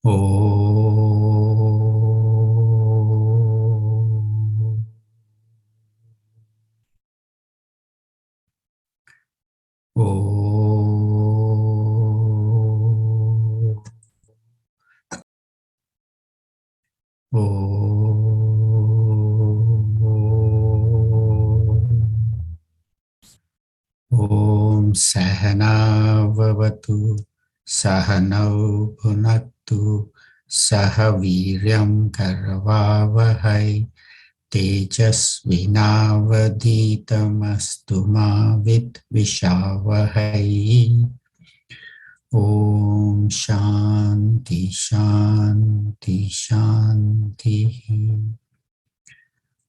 Om. Om. Om Sahana Vavatu Sahanau Bhunaktu Sahaviryam Karavavahai Tejasvinavaditamastu ma Vidvishavahai. Om Shanti Shanti Shanti.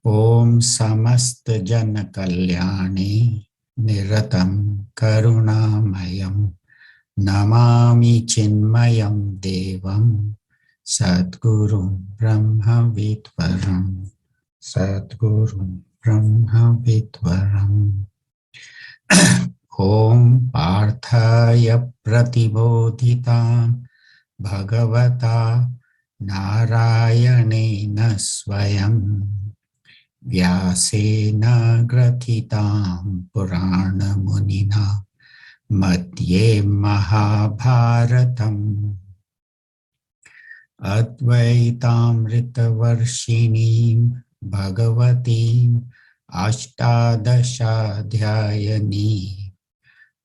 Om Samasta Jana Kalyani Niratam Karunamayam Namami Chinmayam Devam Sadgurum Brahma Vidvaram Sadgurum Brahma Vidvaram. Om Parthaya Pratibodhitam Bhagavata Narayanena Swayam Vyasena Gratitam Purana Munina Madhye Mahabharatam Advaitam Ritavarshinim Bhagavatim Ashtadashadhyayani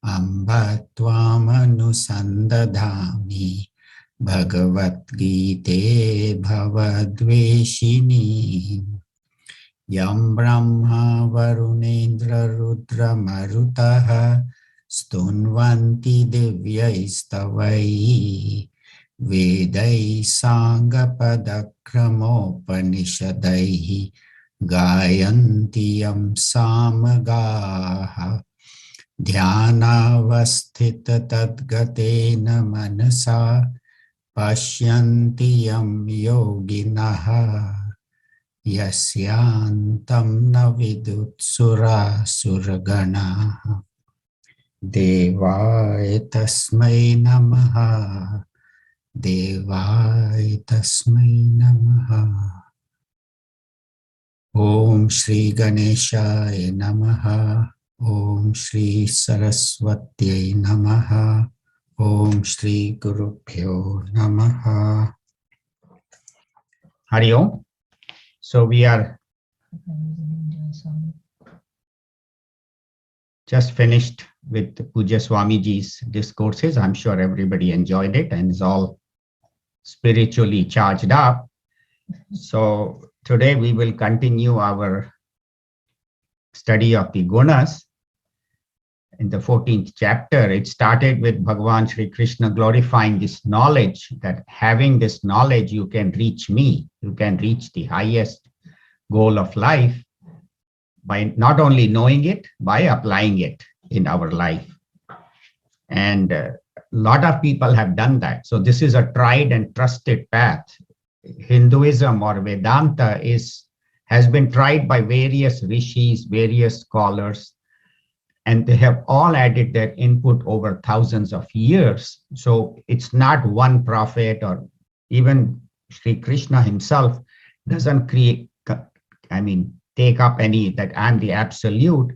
Amba Tvam Anusandadhami Bhagavad Gite Bhavadveshini Yam Brahma Varunendra Rudra Marutaha Stunvanti Divyaistavai Vedai Sangapadakramopanisadai Gayanti Yam Samagaha Dhyanavasthita Tadgatena Manasa Pashyanti Yam Yoginaha Yasyantam Navidutsura Suragana Devaya Tasmai Namaha Devaya Tasmai Namaha. Om Shri Ganeshaya Namaha. Om Shri Saraswati Namaha. Om Shri Gurubhyo Namaha. Hari Om. So we are just finished with Pujya Swamiji's discourses. I'm sure everybody enjoyed it and is all spiritually charged up. So today we will continue our study of the gunas. In the 14th chapter, it started with Bhagavan Sri Krishna glorifying this knowledge, that having this knowledge, you can reach me, you can reach the highest goal of life by not only knowing it, by applying it in our life. And a lot of people have done that. So this is a tried and trusted path. Hinduism or Vedanta has been tried by various rishis, various scholars, and they have all added their input over thousands of years. So it's not one prophet, or even Sri Krishna himself doesn't take up any that I'm the absolute.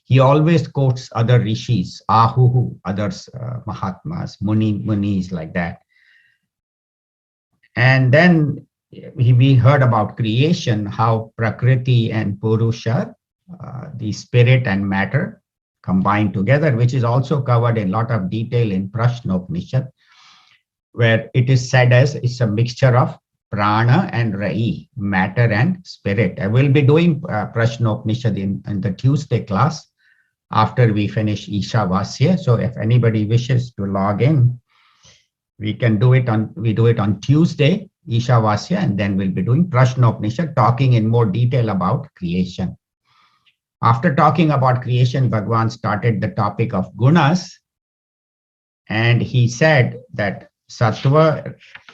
He always quotes other rishis, Ahuhu, others, Mahatmas, Munis like that. And then we heard about creation, how Prakriti and Purusha, the spirit and matter, combined together, which is also covered in a lot of detail in Prashnopanishad, where it is said as it's a mixture of prana and rai, matter and spirit. I will be doing Prashnopanishad in the Tuesday class after we finish Ishavasya. So if anybody wishes to log in, we do it on Tuesday, Ishavasya, and then we'll be doing Prashnopanishad, talking in more detail about creation. After talking about creation, Bhagavan started the topic of gunas, and he said that sattva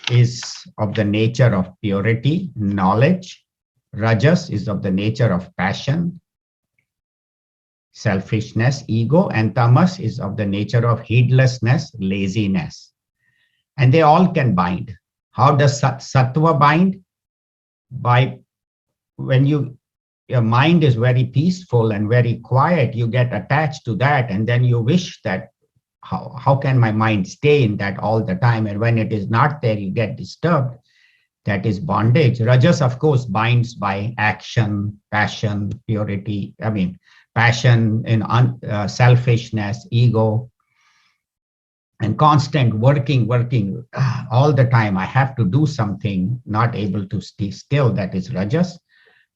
is of the nature of purity, knowledge. Rajas is of the nature of passion, selfishness, ego, and tamas is of the nature of heedlessness, laziness. And they all can bind. How does sattva bind? By when your mind is very peaceful and very quiet, you get attached to that, and then you wish that how can my mind stay in that all the time? And when it is not there, you get disturbed. That is bondage. Rajas, of course, binds by action, passion, purity. I mean, passion in selfishness, ego, and constant working all the time. I have to do something, not able to stay still. That is Rajas.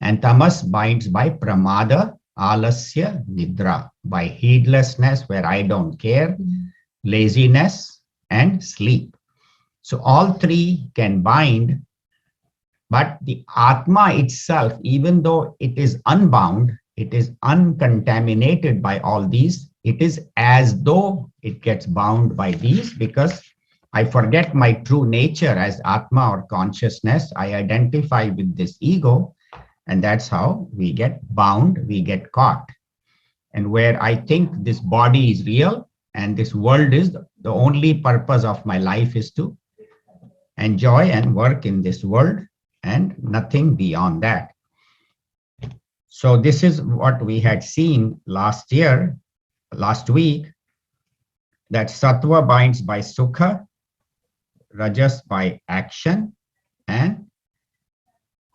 And Tamas binds by pramada, alasya, nidra, by heedlessness, where I don't care, laziness, and sleep. So all three can bind, but the Atma itself, even though it is unbound, it is uncontaminated by all these, it is as though it gets bound by these, because I forget my true nature as Atma or consciousness. I identify with this ego, and that's how we get bound, we get caught. And where I think this body is real and this world is the only purpose of my life is to enjoy and work in this world and nothing beyond that. So this is what we had seen last week, that sattva binds by sukha, rajas by action, and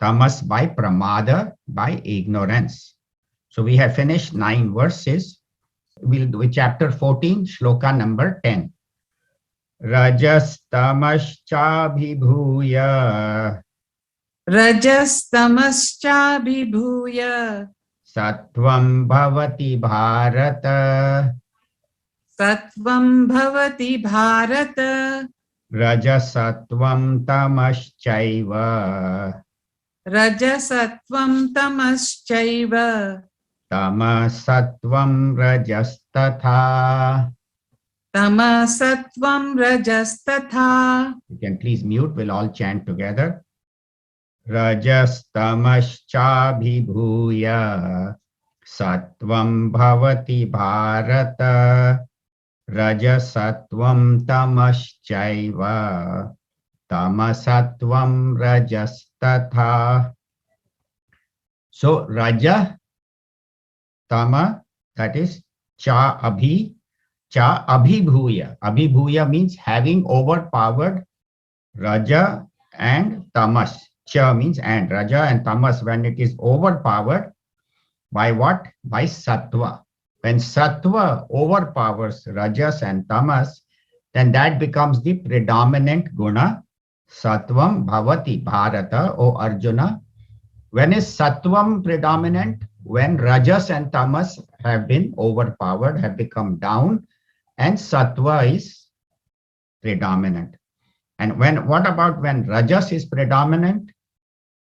tamas by pramada, by ignorance. So we have finished 9 verses. We'll do chapter 14, shloka number 10. Rajas tamascha Rajastamascha sattvam bhavati bharata. Sattvam bhavati bharata Rajasattvam tamaschaiva. Rajasattvam tamaschaiva Tamasattvam rajastatha. Tamasattvam rajastatha. You can please mute, we'll all chant together. Rajastamascha sattvam bhavati bharata. Rajasattvam tamaschaiva. Tamasattvam rajastatha. So Raja, Tama, that is cha abhibhuya. Abhibhuya means having overpowered Raja and Tamas. Cha means and. Raja and Tamas, when it is overpowered by what? By Sattva. When Sattva overpowers Rajas and Tamas, then that becomes the predominant guna. Sattvam bhavati bharata, O Arjuna. When is Sattvam predominant? When Rajas and Tamas have been overpowered, have become down, and Sattva is predominant. And what about when Rajas is predominant?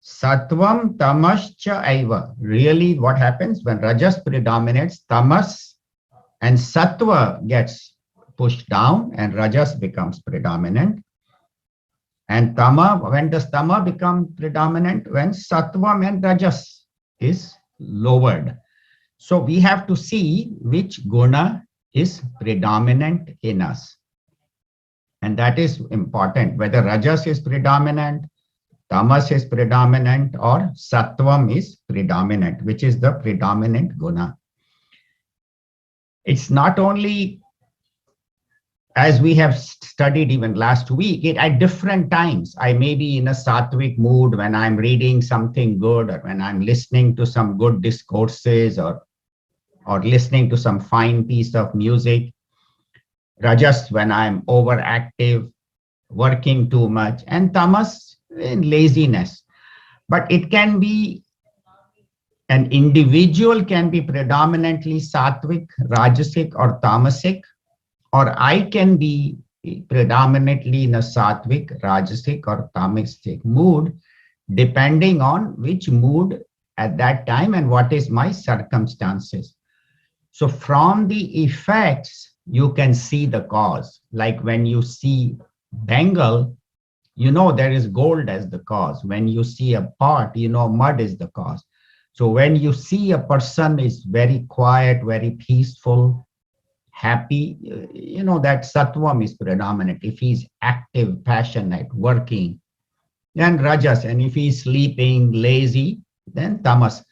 Sattvam tamascha aiva. Really, what happens when Rajas predominates, Tamas and Sattva gets pushed down and Rajas becomes predominant. And Tama, when does Tama become predominant? When Sattvam and Rajas is lowered. So we have to see which guna is predominant in us. And that is important, whether Rajas is predominant, Tamas is predominant, or Sattvam is predominant, which is the predominant guna. It's not only, as we have studied even last week, at different times, I may be in a sattvic mood when I'm reading something good, or when I'm listening to some good discourses, or listening to some fine piece of music. Rajas when I'm overactive, working too much, and Tamas in laziness. But it can be, an individual can be predominantly sattvic, rajasic, or tamasic, or I can be predominantly in a sattvic, rajasic, or tamasic mood, depending on which mood at that time and what is my circumstances. So from the effects, you can see the cause. Like when you see Bengal, you know there is gold as the cause. When you see a pot, you know mud is the cause. So when you see a person is very quiet, very peaceful, happy, you know that Sattvam is predominant. If he's active, passionate, working, then rajas. And if he's sleeping, lazy, then tamas.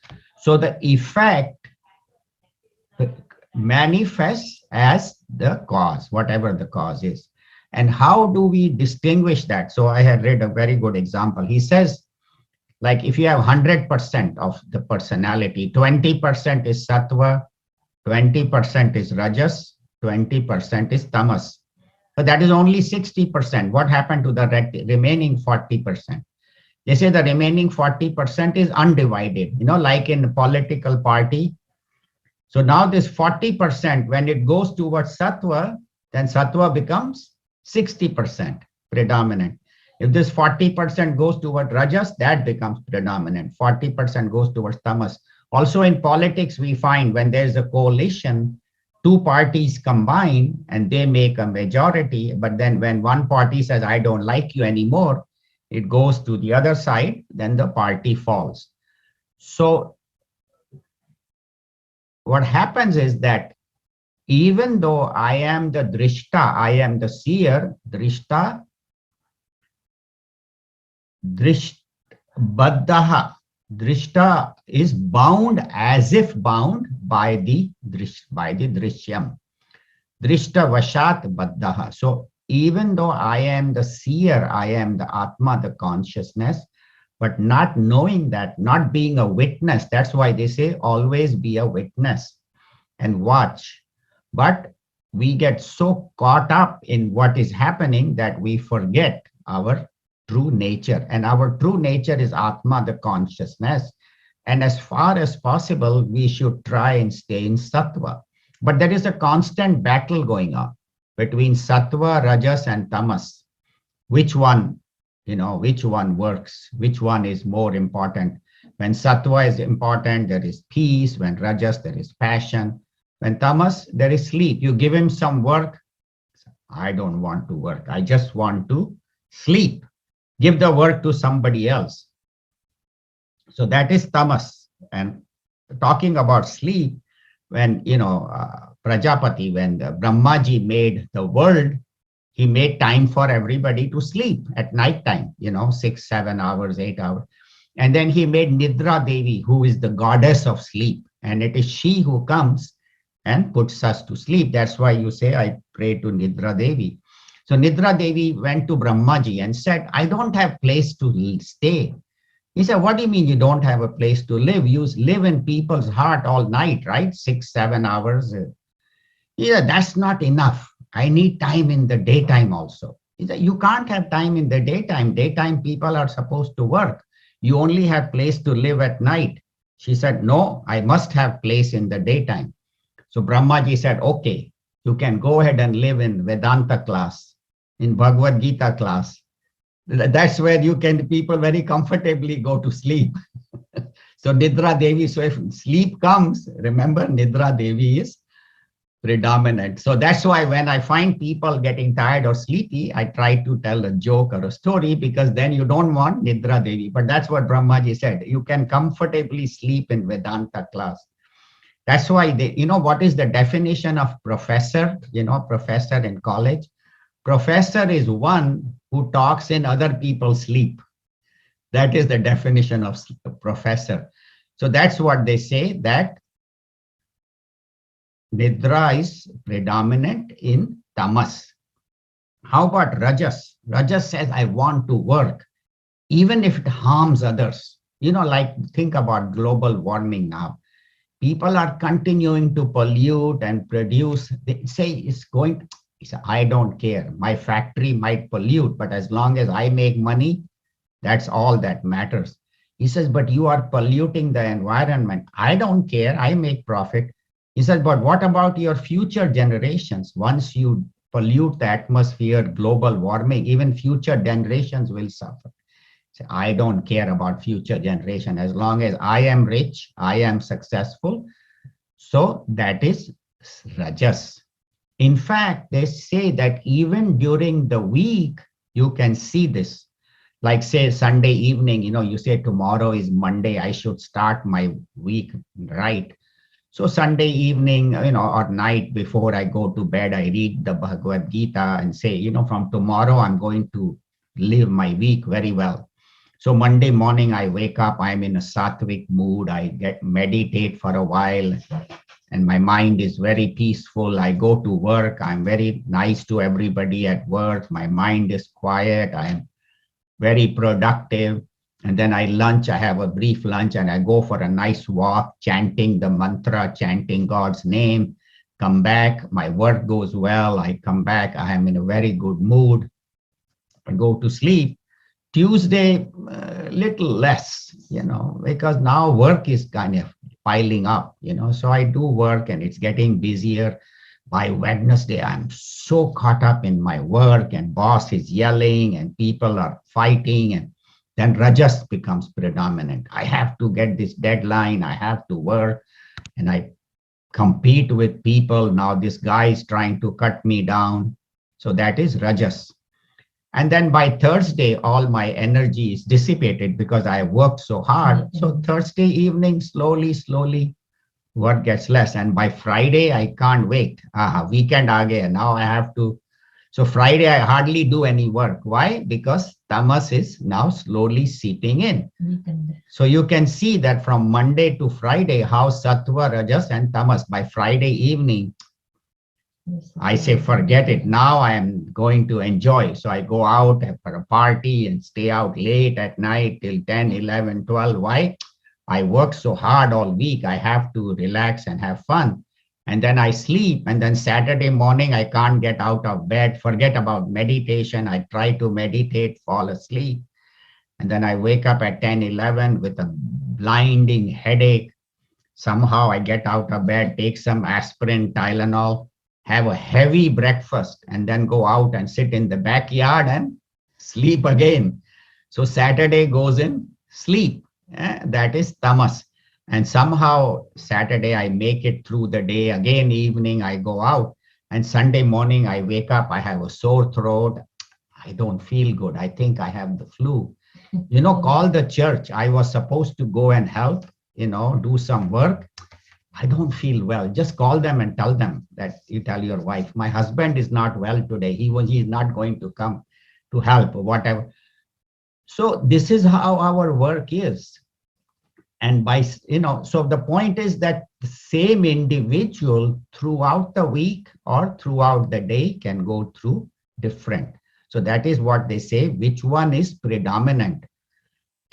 So the effect manifests as the cause, whatever the cause is. And how do we distinguish that? So I had read a very good example. He says, like if you have 100% of the personality, 20% is sattva, 20% is rajas, 20% is tamas. But that is only 60%. What happened to the remaining 40%? They say the remaining 40% is undivided, like in a political party. So now this 40%, when it goes towards sattva, then sattva becomes 60% predominant. If this 40% goes toward rajas, that becomes predominant. 40% goes towards tamas. Also in politics, we find when there's a coalition, two parties combine and they make a majority. But then when one party says, I don't like you anymore, it goes to the other side, then the party falls. So what happens is that even though I am the drishta, I am the seer, drishta, baddhaha, drishta is bound as if bound by the drishyam. Drishta vashat baddhaha. So even though I am the seer, I am the atma, the consciousness, but not knowing that, not being a witness. That's why they say always be a witness and watch. But we get so caught up in what is happening that we forget our true nature. And our true nature is Atma, the consciousness. And as far as possible, we should try and stay in Sattva. But there is a constant battle going on between Sattva, Rajas, and Tamas. Which one? Which one works, which one is more important. When sattva is important, there is peace. When rajas, there is passion. When tamas, there is sleep. You give him some work. I don't want to work. I just want to sleep. Give the work to somebody else. So that is tamas. And talking about sleep, when, Prajapati, when the Brahmaji made the world, he made time for everybody to sleep at night time, 6, 7 hours, 8 hours. And then he made Nidra Devi, who is the goddess of sleep. And it is she who comes and puts us to sleep. That's why you say, I pray to Nidra Devi. So Nidra Devi went to Brahmaji and said, I don't have place to stay. He said, what do you mean you don't have a place to live? You live in people's heart all night, right? 6, 7 hours. Yeah, that's not enough. I need time in the daytime also. He said, you can't have time in the daytime. Daytime people are supposed to work. You only have place to live at night. She said, no, I must have place in the daytime. So Brahmaji said, okay, you can go ahead and live in Vedanta class, in Bhagavad Gita class. That's where people very comfortably go to sleep. So Nidra Devi, so if sleep comes, remember Nidra Devi is predominant. So that's why when I find people getting tired or sleepy, I try to tell a joke or a story, because then you don't want Nidra Devi. But that's what Brahmaji said. You can comfortably sleep in Vedanta class. That's why what is the definition of professor? Professor in college. Professor is one who talks in other people's sleep. That is the definition of professor. So that's what they say, that Nidra is predominant in tamas. How about rajas? Rajas says, I want to work, even if it harms others. Like think about global warming now. People are continuing to pollute and produce. They say I don't care. My factory might pollute, but as long as I make money, that's all that matters. He says, but you are polluting the environment. I don't care. I make profit. He said, but what about your future generations? Once you pollute the atmosphere, global warming, even future generations will suffer. So I don't care about future generation. As long as I am rich, I am successful. So that is rajas. In fact, they say that even during the week, you can see this. Like say Sunday evening, you say tomorrow is Monday, I should start my week right. So Sunday evening, or night before I go to bed, I read the Bhagavad Gita and say, from tomorrow, I'm going to live my week very well. So Monday morning, I wake up, I'm in a sattvic mood. I meditate for a while and my mind is very peaceful. I go to work. I'm very nice to everybody at work. My mind is quiet. I am very productive. And then I lunch, I have a brief lunch and I go for a nice walk, chanting the mantra, chanting God's name, come back, my work goes well, I come back, I am in a very good mood, I go to sleep. Tuesday, little less, because now work is kind of piling up, so I do work and it's getting busier. By Wednesday, I'm so caught up in my work and boss is yelling and people are fighting and then Rajas becomes predominant. I have to get this deadline. I have to work and I compete with people. Now this guy is trying to cut me down. So that is Rajas. And then by Thursday, all my energy is dissipated because I worked so hard. So Thursday evening, slowly, work gets less. And by Friday, I can't wait. Weekend again. Now I have to. So Friday, I hardly do any work. Why? Because tamas is now slowly seeping in. So you can see that from Monday to Friday, how sattva, rajas, and tamas by Friday evening, I say, forget it. Now I am going to enjoy. So I go out for a party and stay out late at night till 10, 11, 12. Why? I work so hard all week. I have to relax and have fun. And then I sleep. And then Saturday morning, I can't get out of bed. Forget about meditation. I try to meditate, fall asleep. And then I wake up at 10, 11 with a blinding headache. Somehow I get out of bed, take some aspirin, Tylenol, have a heavy breakfast, and then go out and sit in the backyard and sleep again. So Saturday goes in sleep. That is tamas. And somehow Saturday I make it through the day. Again, evening I go out. And Sunday morning I wake up, I have a sore throat. I don't feel good. I think I have the flu. Call the church. I was supposed to go and help, do some work. I don't feel well. Just call them and tell them that you tell your wife, my husband is not well today. He is not going to come to help or whatever. So this is how our work is. And so the point is that the same individual throughout the week or throughout the day can go through different. So that is what they say, which one is predominant.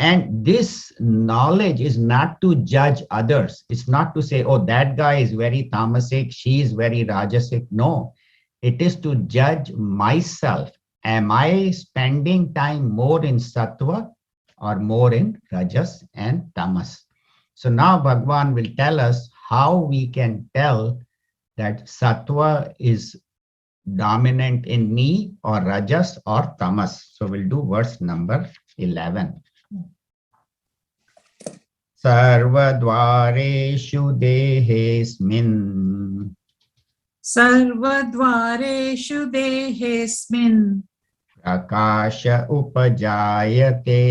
And this knowledge is not to judge others. It's not to say, oh, that guy is very tamasic, she is very rajasic. No, it is to judge myself. Am I spending time more in sattva or more in rajas and tamas? So now Bhagwan will tell us how we can tell that sattva is dominant in me or rajas or tamas. So we'll do verse number 11. Sarvadvareshu dehesmin Sarvadvareshu dehesmin prakasha upajayate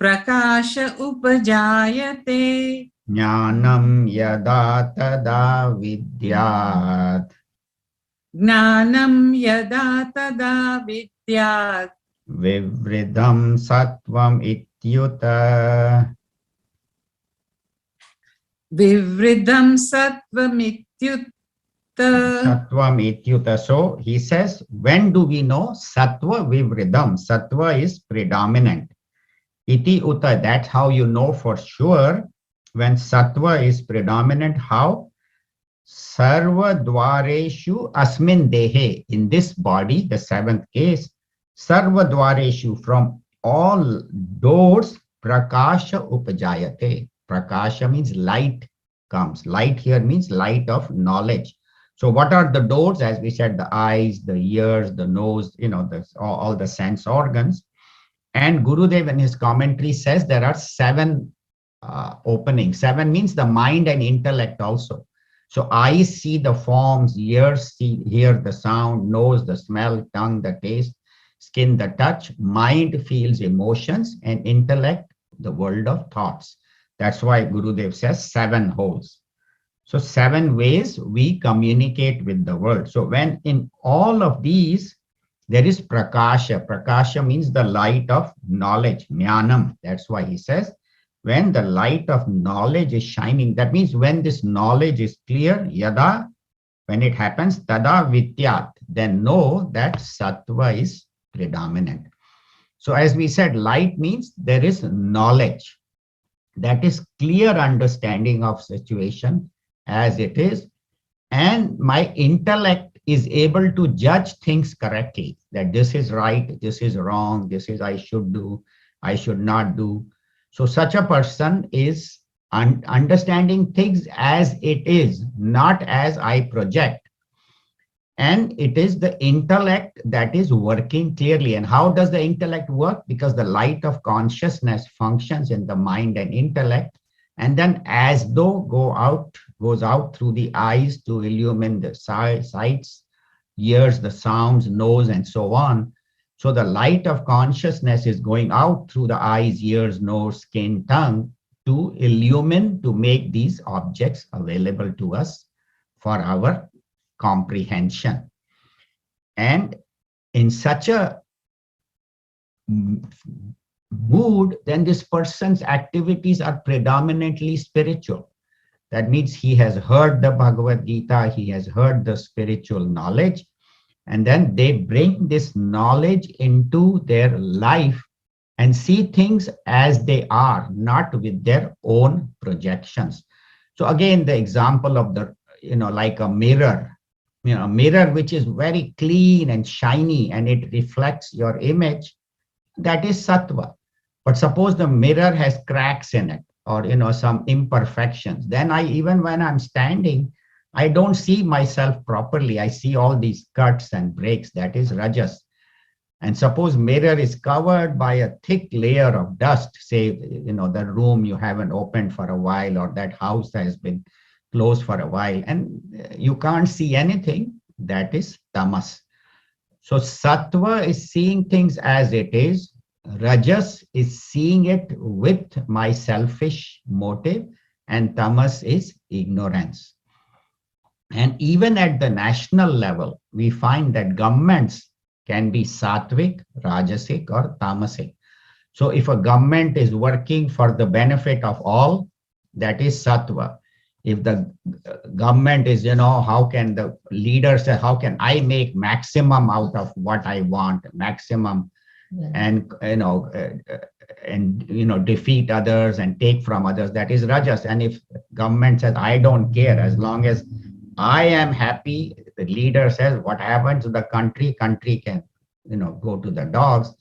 Prakasha upajayate jnanam yada tada vidyat Gnanam yada tada vidyat vivridham sattvam ityuta. Vivridham sattva Sattvam ityuta. So he says, when do we know sattva vivridham? Sattva is predominant. Iti uta, that's how you know for sure when sattva is predominant. How? Sarva dvareshu asmin dehe. In this body, the seventh case, sarva dvareshu, from all doors, prakasha upajayate. Prakasha means light comes. Light here means light of knowledge. So what are the doors? As we said, the eyes, the ears, the nose, all the sense organs. And Gurudev in his commentary says there are seven openings. Seven means the mind and intellect also. So eyes see the forms, ears hear the sound, nose the smell, tongue the taste, skin the touch, mind feels emotions, and intellect the world of thoughts. That's why Gurudev says seven holes. So seven ways we communicate with the world. So when in all of these, There is prakasha. Prakasha means the light of knowledge, jnanam. That's why he says, when the light of knowledge is shining, that means when this knowledge is clear, yada, when it happens, tada vidyat, then know that sattva is predominant. So as we said, light means there is knowledge. That is clear understanding of situation as it is. And my intellect is able to judge things correctly, that this is right, this is wrong, this is I should do, I should not do. So such a person is understanding things as it is, not as I project. And it is the intellect that is working clearly. And how does the intellect work? Because the light of consciousness functions in the mind and intellect, and then as though goes out through the eyes to illumine the sights, ears, the sounds, nose, and so on. So the light of consciousness is going out through the eyes, ears, nose, skin, tongue to illumine, to make these objects available to us for our comprehension. And in such a mood, then this person's activities are predominantly spiritual. That means he has heard the Bhagavad Gita, he has heard the spiritual knowledge, and then they bring this knowledge into their life and see things as they are, not with their own projections. So again, the example of the, like a mirror, a mirror which is very clean and shiny and it reflects your image, that is sattva. But suppose the mirror has cracks in it, or some imperfections, then even when I'm standing, I don't see myself properly. I see all these cuts and breaks. That is rajas. And suppose mirror is covered by a thick layer of dust, say, the room you haven't opened for a while, or that house has been closed for a while, and you can't see anything, that is tamas. So sattva is seeing things as it is. Rajas is seeing it with my selfish motive, and tamas is ignorance. And even at the national level, we find that governments can be sattvic, rajasic, or tamasic. So if a government is working for the benefit of all, that is sattva. If the government is, how can the leader say, how can I make maximum out of what I want, maximum, and defeat others and take from others, that is rajas. And if government says, I don't care, as long as I am happy, the leader says, what happens to the country can, go to the dogs,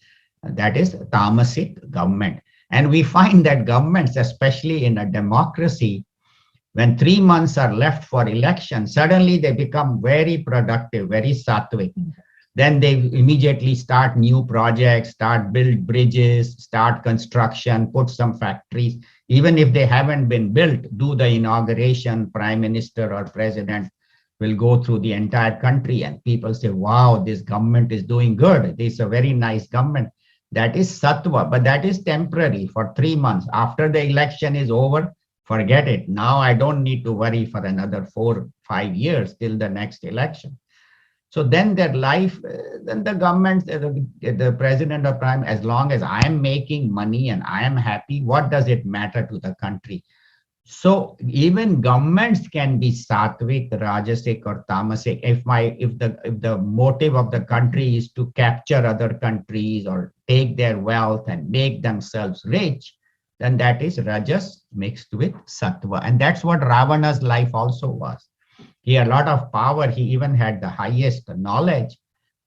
that is tamasic government. And we find that governments, especially in a democracy, when 3 months are left for election, suddenly they become very productive, very sattvic. Then they immediately start new projects, start build bridges, start construction, put some factories. Even if they haven't been built, do the inauguration, prime minister or president will go through the entire country and people say, wow, this government is doing good. This is a very nice government. That is sattva, but that is temporary for 3 months. After the election is over, forget it. Now I don't need to worry for another 4, 5 years till the next election. So then their life, then the government, the president or prime, as long as I am making money and I am happy, what does it matter to the country? So even governments can be sattvic, rajasic, or tamasic. If the motive of the country is to capture other countries or take their wealth and make themselves rich, then that is rajas mixed with sattva. And that's what Ravana's life also was. He had a lot of power. He even had the highest knowledge,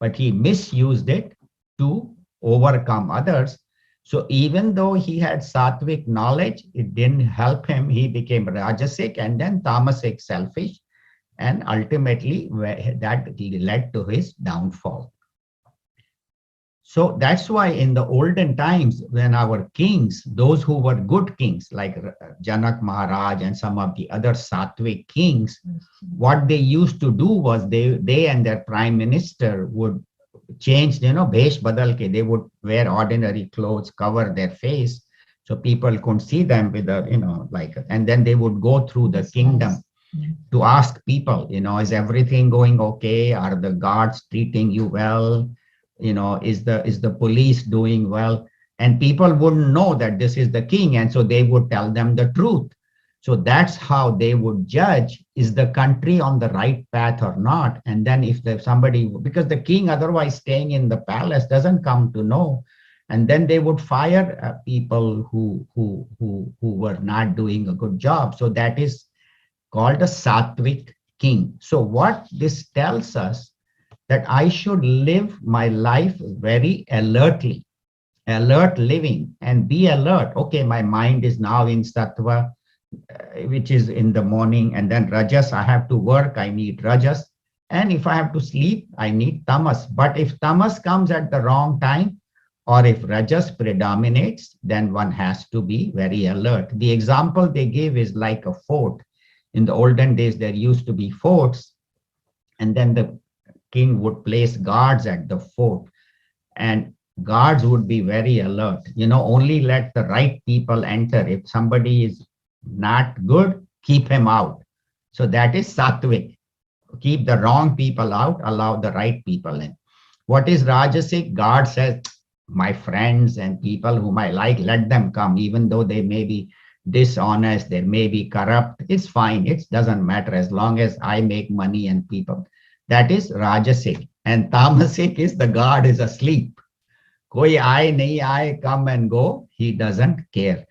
but he misused it to overcome others. So even though he had sattvic knowledge, it didn't help him. He became rajasic and then tamasic, selfish, and ultimately that led to his downfall. So that's why in the olden times, when our kings, those who were good kings, like Janak Maharaj and some of the other Sattvic kings, what they used to do was they and their prime minister would change, bhesh badal ke, they would wear ordinary clothes, cover their face, so people couldn't see them with and then they would go through the kingdom to ask people, is everything going okay? Are the guards treating you well? Is the police doing well? And people wouldn't know that this is the king, and so they would tell them the truth. So that's how they would judge, is the country on the right path or not. And then if there's somebody, because the king otherwise staying in the palace doesn't come to know, and then they would fire people who were not doing a good job. So that is called a sattvic king. So what this tells us, that I should live my life very alertly, alert living, and be alert. Okay, my mind is now in sattva, which is in the morning, and then rajas, I have to work, I need rajas. And if I have to sleep, I need tamas. But if tamas comes at the wrong time, or if rajas predominates, then one has to be very alert. The example they give is like a fort. In the olden days, there used to be forts, and then the king would place guards at the fort, and guards would be very alert. Only let the right people enter. If somebody is not good, keep him out. So that is sattvic. Keep the wrong people out, allow the right people in. What is rajasic? God says, my friends and people whom I like, let them come, even though they may be dishonest, they may be corrupt. It's fine. It doesn't matter as long as I make money and people. That is rajasic. And tamasic is the God is asleep. Koi aaye, nahi aaye, come and go. He doesn't care.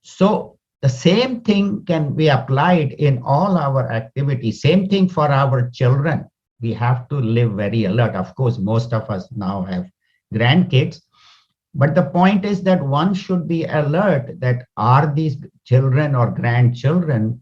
So the same thing can be applied in all our activities. Same thing for our children. We have to live very alert. Of course, most of us now have grandkids. But the point is that one should be alert, that are these children or grandchildren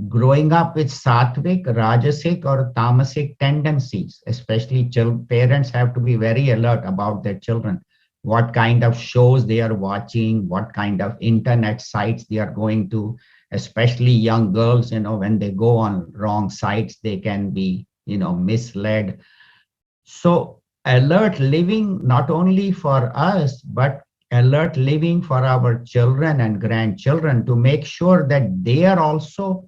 growing up with sattvic, rajasic, or tamasic tendencies. Especially parents have to be very alert about their children, what kind of shows they are watching, what kind of internet sites they are going to. Especially young girls, when they go on wrong sites, they can be, misled. So alert living, not only for us, but alert living for our children and grandchildren, to make sure that they are also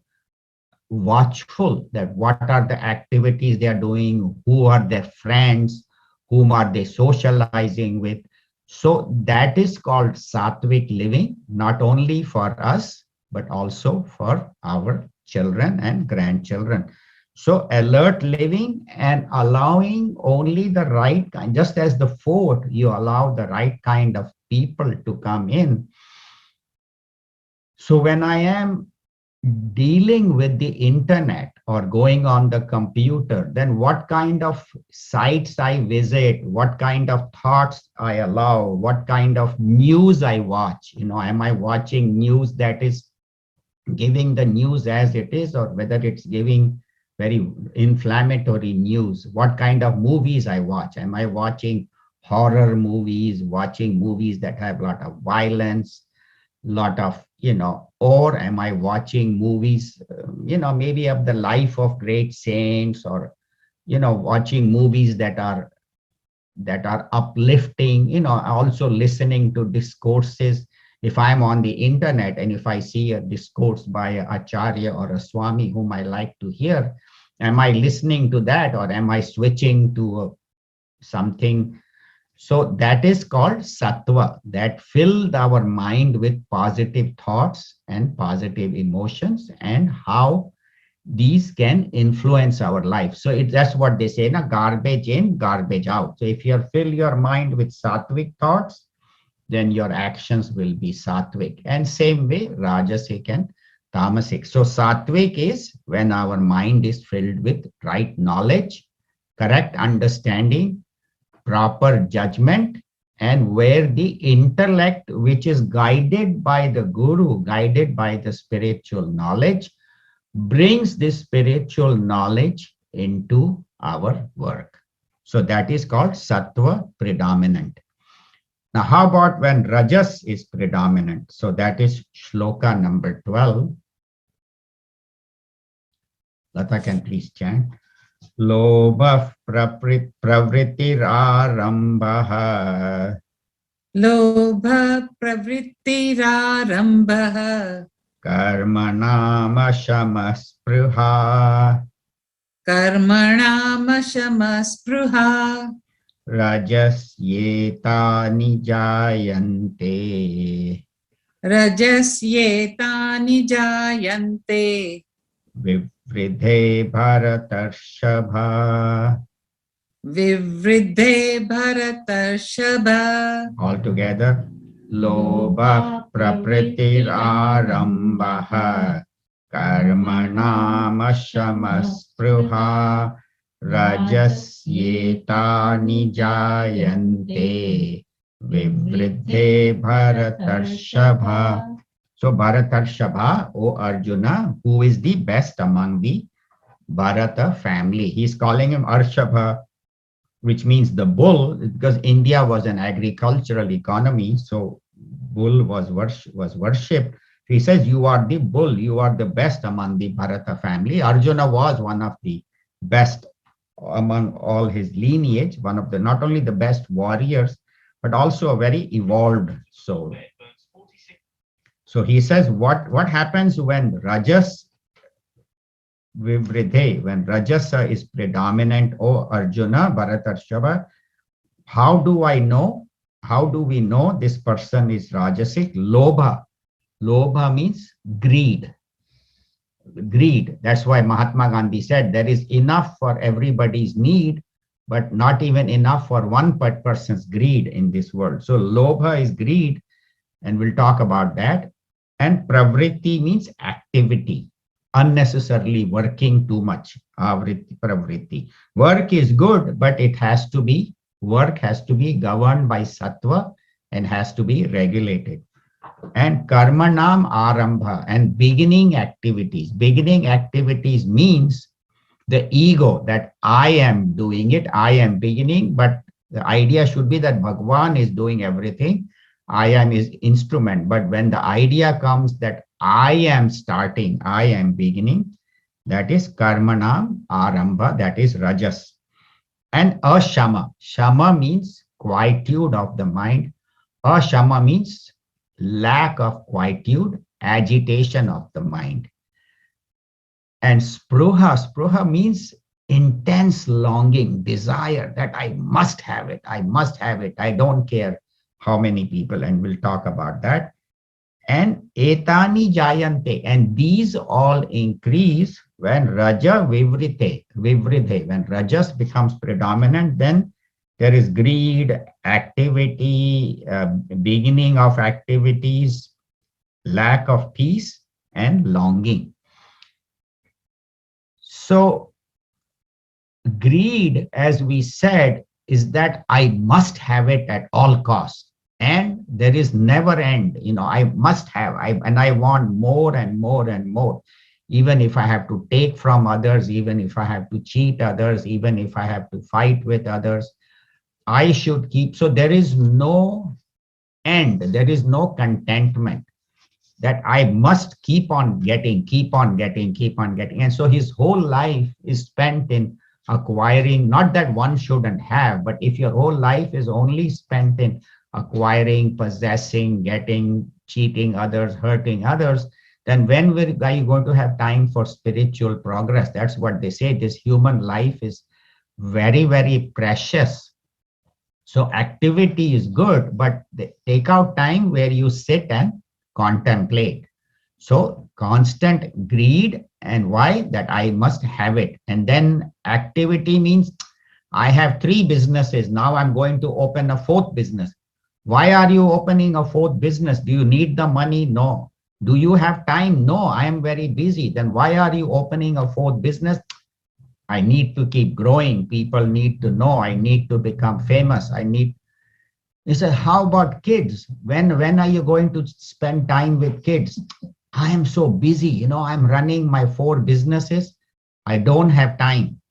watchful, that what are the activities they are doing, who are their friends, whom are they socializing with. So that is called sattvic living, not only for us, but also for our children and grandchildren. So alert living and allowing only the right kind, just as the fort, you allow the right kind of people to come in. So when I am dealing with the internet or going on the computer, then what kind of sites I visit, what kind of thoughts I allow, what kind of news I watch. Am I watching news that is giving the news as it is, or whether it's giving very inflammatory news? What kind of movies I watch? Am I watching horror movies, watching movies that have a lot of violence, lot of, or am I watching movies, maybe of the life of great saints, or, watching movies that are uplifting, also listening to discourses. If I'm on the internet and if I see a discourse by a acharya or a swami whom I like to hear, am I listening to that, or am I switching to something? So that is called sattva, that filled our mind with positive thoughts and positive emotions, and how these can influence our life. So that's what they say, garbage in, garbage out. So if you fill your mind with sattvic thoughts, then your actions will be sattvic. And same way, rajasic and tamasic. So sattvic is when our mind is filled with right knowledge, correct understanding, proper judgment, and where the intellect, which is guided by the guru, guided by the spiritual knowledge, brings this spiritual knowledge into our work. So that is called sattva predominant. Now, how about when rajas is predominant? So that is shloka number 12. Lata can please chant. Lobha pravrittirarambah. Lobha pravrittirarambah. Karmanamasamasprüha. Karmanamasamasprüha. Rajasyetani jayante. Rajasyetani jayante. Vivridhe Bharatarshava. Vivridhe bharatarshaba. All together. Lobha prapritir arambaha. Karmanamasyamaspruha. Rajasyetani jayante. Vivridhe Bharatarshava. So Bharatarshava, O Arjuna, who is the best among the Bharata family. He's calling him Arshabha, which means the bull, because India was an agricultural economy. So bull was worshipped. He says, you are the bull, you are the best among the Bharata family. Arjuna was one of the best among all his lineage, one of the not only the best warriors, but also a very evolved soul. So he says, what happens when Rajas Vivridhe, when Rajasa is predominant, O Arjuna, Bharatarshava, how do I know? How do we know this person is Rajasic? Lobha. Lobha means greed. Greed. That's why Mahatma Gandhi said there is enough for everybody's need, but not even enough for one person's greed in this world. So Lobha is greed, and we'll talk about that. And Pravritti means activity, unnecessarily working too much. Pravritti. Work is good, but work has to be governed by sattva and has to be regulated. And karmanam arambha, and beginning activities. Beginning activities means the ego that I am doing it, I am beginning, but the idea should be that Bhagwan is doing everything. I am his instrument. But when the idea comes that I am starting, I am beginning, that is karmanam arambha, that is rajas. And ashama. Shama means quietude of the mind. Ashama means lack of quietude, agitation of the mind. And spruha means intense longing, desire that I must have it, I must have it. I don't care how many people, and we'll talk about that. And etani jayante, and these all increase when raja vivridhe, when rajas becomes predominant, then there is greed, activity, beginning of activities, lack of peace, and longing. So greed, as we said, is that I must have it at all costs. And there is never end. I must have, and I want more and more and more. Even if I have to take from others, even if I have to cheat others, even if I have to fight with others, I should keep. So there is no end. There is no contentment, that I must keep on getting, keep on getting, keep on getting. And so his whole life is spent in acquiring, not that one shouldn't have, but if your whole life is only spent in acquiring, possessing, getting, cheating others, hurting others, then when are you going to have time for spiritual progress? That's what they say. This human life is very, very precious. So activity is good, but take out time where you sit and contemplate. So constant greed, and why? That I must have it. And then activity means I have 3 businesses. Now I'm going to open a 4th business. Why are you opening a 4th business? Do you need the money? No. Do you have time? No, I am very busy. Then why are you opening a 4th business? I need to keep growing. People need to know. I need to become famous. He said, how about kids? When are you going to spend time with kids? I am so busy. I'm running my 4 businesses. I don't have time.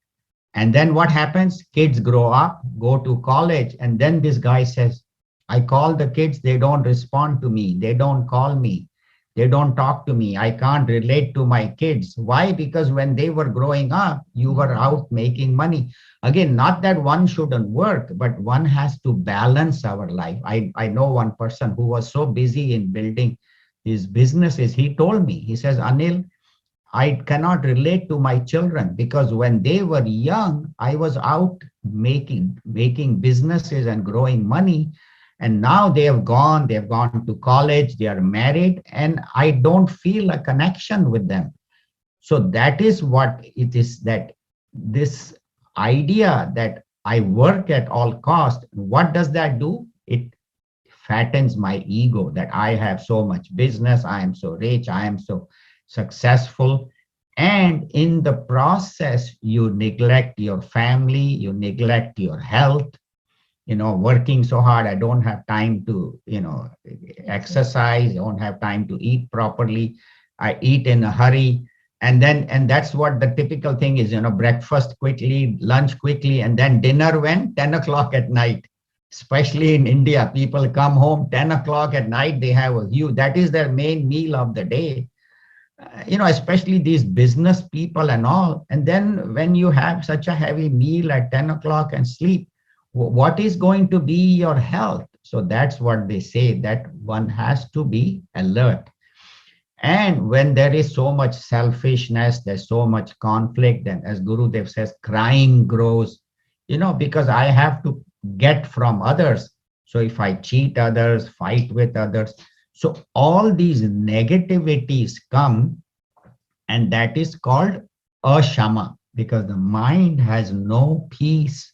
And then what happens? Kids grow up, go to college. And then this guy says, I call the kids. They don't respond to me. They don't call me. They don't talk to me. I can't relate to my kids. Why? Because when they were growing up, you were out making money. Again, not that one shouldn't work, but one has to balance our life. I know one person who was so busy in building his businesses. He told me, he says, Anil, I cannot relate to my children because when they were young, I was out making businesses and growing money. And now they've gone to college, they are married, and I don't feel a connection with them. So that is what it is, that this idea that I work at all cost, what does that do? It fattens my ego that I have so much business, I am so rich, I am so successful. And in the process, you neglect your family, you neglect your health, working so hard. I don't have time to, exercise, I don't have time to eat properly. I eat in a hurry. And that's what the typical thing is, breakfast quickly, lunch quickly, and then dinner when 10 o'clock at night. Especially in India, people come home 10 o'clock at night, they have a huge, that is their main meal of the day. Especially these business people and all. And then when you have such a heavy meal at 10 o'clock and sleep, what is going to be your health? So that's what they say, that one has to be alert. And when there is so much selfishness, there's so much conflict, and as Gurudev says, crime grows, because I have to get from others. So if I cheat others, fight with others, so all these negativities come, and that is called ashama, because the mind has no peace,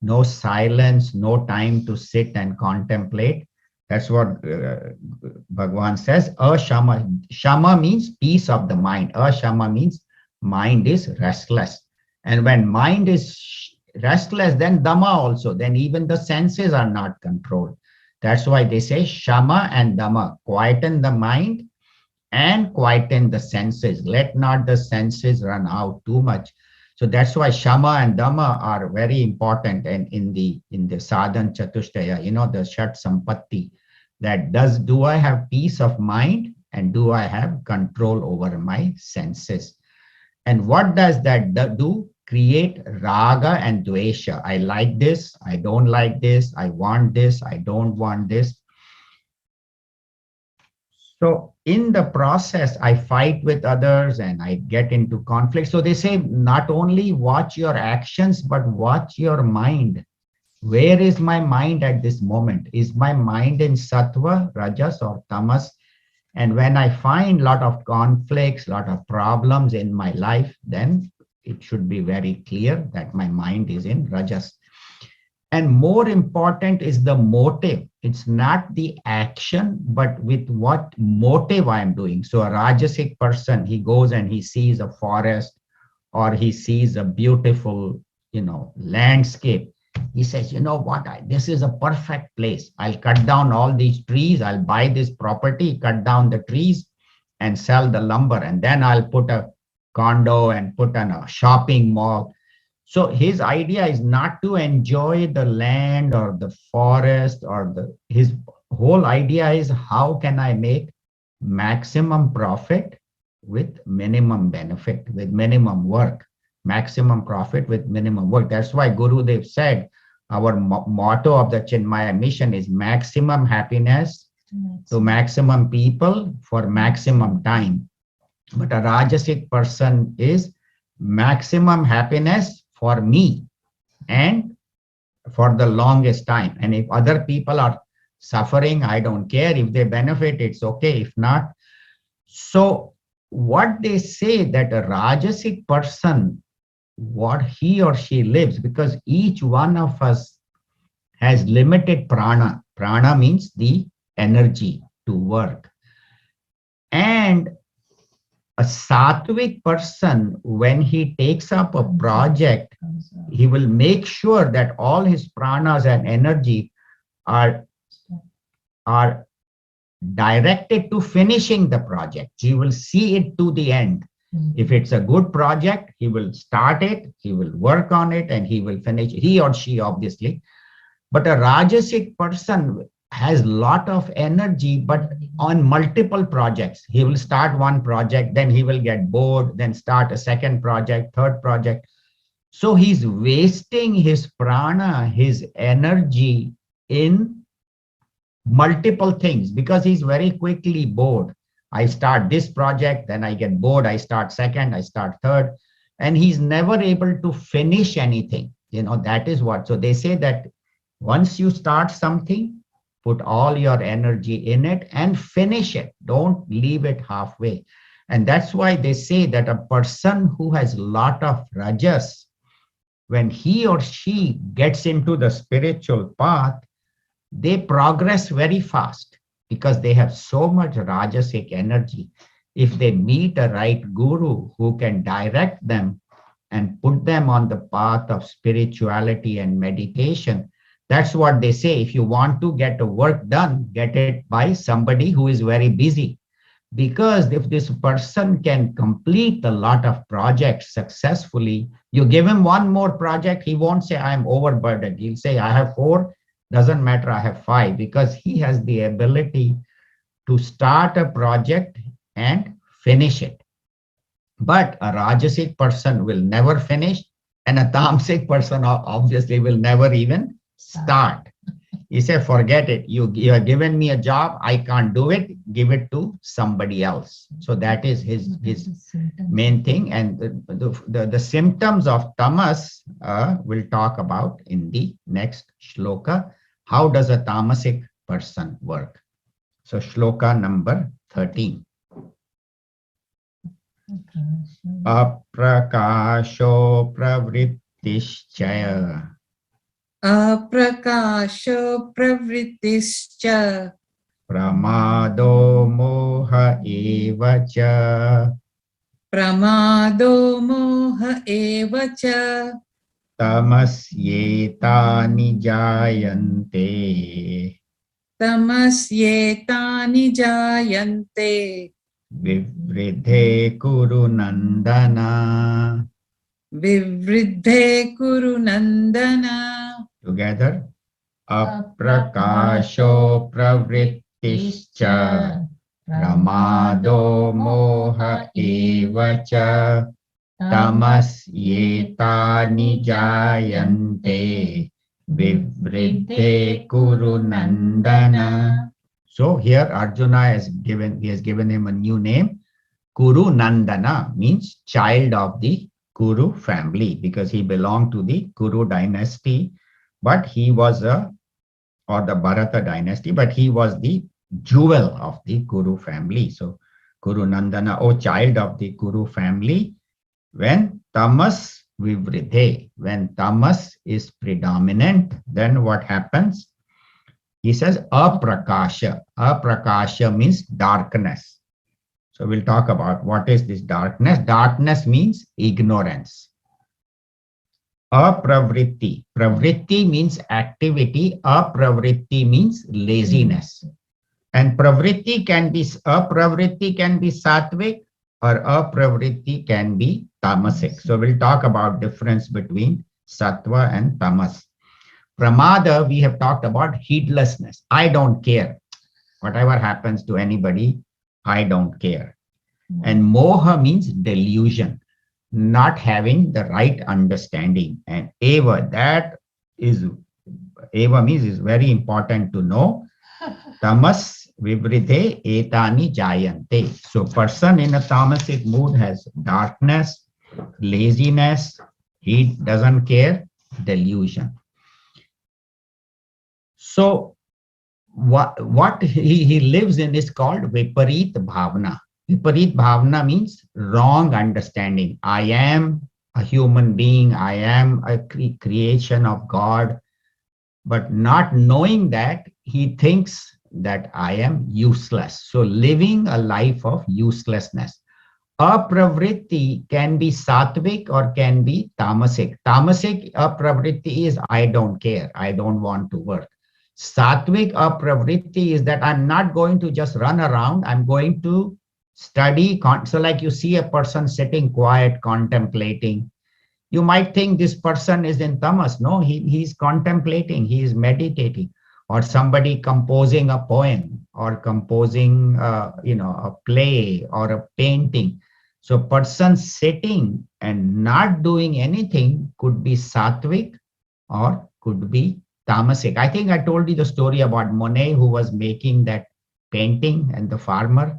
no silence, no time to sit and contemplate. That's what Bhagavan says. Ashama. Shama means peace of the mind. Ashama means mind is restless. And when mind is restless, then Dhamma also, then even the senses are not controlled. That's why they say Shama and Dhamma, quieten the mind and quieten the senses. Let not the senses run out too much. So that's why Shama and Dhamma are very important. And in the Sadhan Chatushtaya, the Shat Sampatti, that do I have peace of mind and do I have control over my senses? And what does that do? Create raga and dvesha. I like this, I don't like this, I want this, I don't want this. So in the process, I fight with others and I get into conflict. So they say not only watch your actions, but watch your mind. Where is my mind at this moment? Is my mind in sattva, rajas, or tamas? And when I find a lot of conflicts, a lot of problems in my life, then it should be very clear that my mind is in rajas. And more important is the motive. It's not the action, but with what motive I am doing. So a rajasic person, he goes and he sees a forest or he sees a beautiful, landscape. He says, you know what, this is a perfect place. I'll cut down all these trees. I'll buy this property, cut down the trees and sell the lumber. And then I'll put a condo and put on a shopping mall. So his idea is not to enjoy the land or the forest his whole idea is how can I make maximum profit with minimum benefit, with minimum work, maximum profit with minimum work. That's why Gurudev said our motto of the Chinmaya mission is maximum happiness to maximum people for maximum time. But a Rajasic person is maximum happiness for me and for the longest time. And if other people are suffering, I don't care. If they benefit, it's okay. If not. So what they say that a Rajasic person, what he or she lives, because each one of us has limited prana. Prana means the energy to work. And a sattvic person, when he takes up a project, he will make sure that all his pranas and energy are directed to finishing the project. He will see it to the end. If it's a good project, he will start it, he will work on it, and he will finish it. He or she, obviously. But a Rajasic person has a lot of energy, but on multiple projects. He will start one project, then he will get bored, then start a second project, third project. So he's wasting his prana, his energy in multiple things because he's very quickly bored. I start this project, then I get bored, I start second, I start third, and he's never able to finish anything. That is what. So they say that once you start something, put all your energy in it and finish it. Don't leave it halfway. And that's why they say that a person who has a lot of rajas, when he or she gets into the spiritual path, they progress very fast because they have so much rajasic energy. If they meet a right guru who can direct them and put them on the path of spirituality and meditation, that's what they say. If you want to get a work done, get it by somebody who is very busy. Because if this person can complete a lot of projects successfully, you give him one more project, he won't say, I'm overburdened. He'll say, I have four, doesn't matter, I have five, because he has the ability to start a project and finish it. But a Rajasic person will never finish, and a Tamasic person obviously will never even start. He said, forget it. You have given me a job. I can't do it. Give it to somebody else. So that is his main thing. And the symptoms of tamas we'll talk about in the next shloka. How does a tamasic person work? So shloka number 13. Aprakasho pravrittischaya. Aprakasho pravrittischa. Pramado moha evacha. Pramado moha evacha. Tamasyetani jayante. Tamasyetani jayante. Vivridhe kuru nandana. Vivriddhe kuru nandana. Together. Aprakasho pravrittischa. Pramado moha evacha. Tamasyetani jayante. Vivridhe kuru nandana. So here Arjuna has given him a new name. Kuru Nandana means child of the Kuru family, because he belonged to the Kuru dynasty, but he was or the Bharata dynasty, but he was the jewel of the Kuru family. So Kuru Nandana, oh child of the Kuru family, when tamas vivridhe, when tamas is predominant, then what happens? He says aprakasha. Aprakasha means darkness. So we'll talk about what is this darkness. Darkness means ignorance. Apravritti. Pravritti means activity. Apravritti means laziness. And pravritti can be sattvic, or apravritti can be tamasic. So we'll talk about difference between sattva and tamas. Pramada, we have talked about heedlessness. I don't care. Whatever happens to anybody, I don't care. And moha means delusion, not having the right understanding. And eva, eva means is very important to know. Tamas vivridhe etani jayante. So person in a tamasic mood has darkness, laziness, he doesn't care, delusion. So what he lives in is called viparit bhavana. Viparit bhavana means wrong understanding. I am a human being. I am a creation of God. But not knowing that, he thinks that I am useless. So living a life of uselessness. Apravritti can be sattvic or can be tamasic. Tamasic apravritti is I don't care. I don't want to work. Sattvic apravritti is that I'm not going to just run around. I'm going to study. So like you see a person sitting quiet, contemplating. You might think this person is in tamas. No, he's contemplating, he is meditating. Or somebody composing a poem or composing a play or a painting. So person sitting and not doing anything could be sattvic or could be tamasic. I think I told you the story about Monet who was making that painting and the farmer.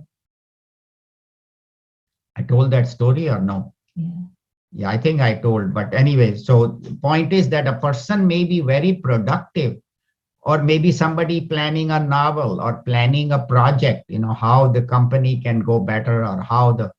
I told that story or no? Yeah, I think I told. But anyway, so the point is that a person may be very productive, or maybe somebody planning a novel or planning a project, how the company can go better or how the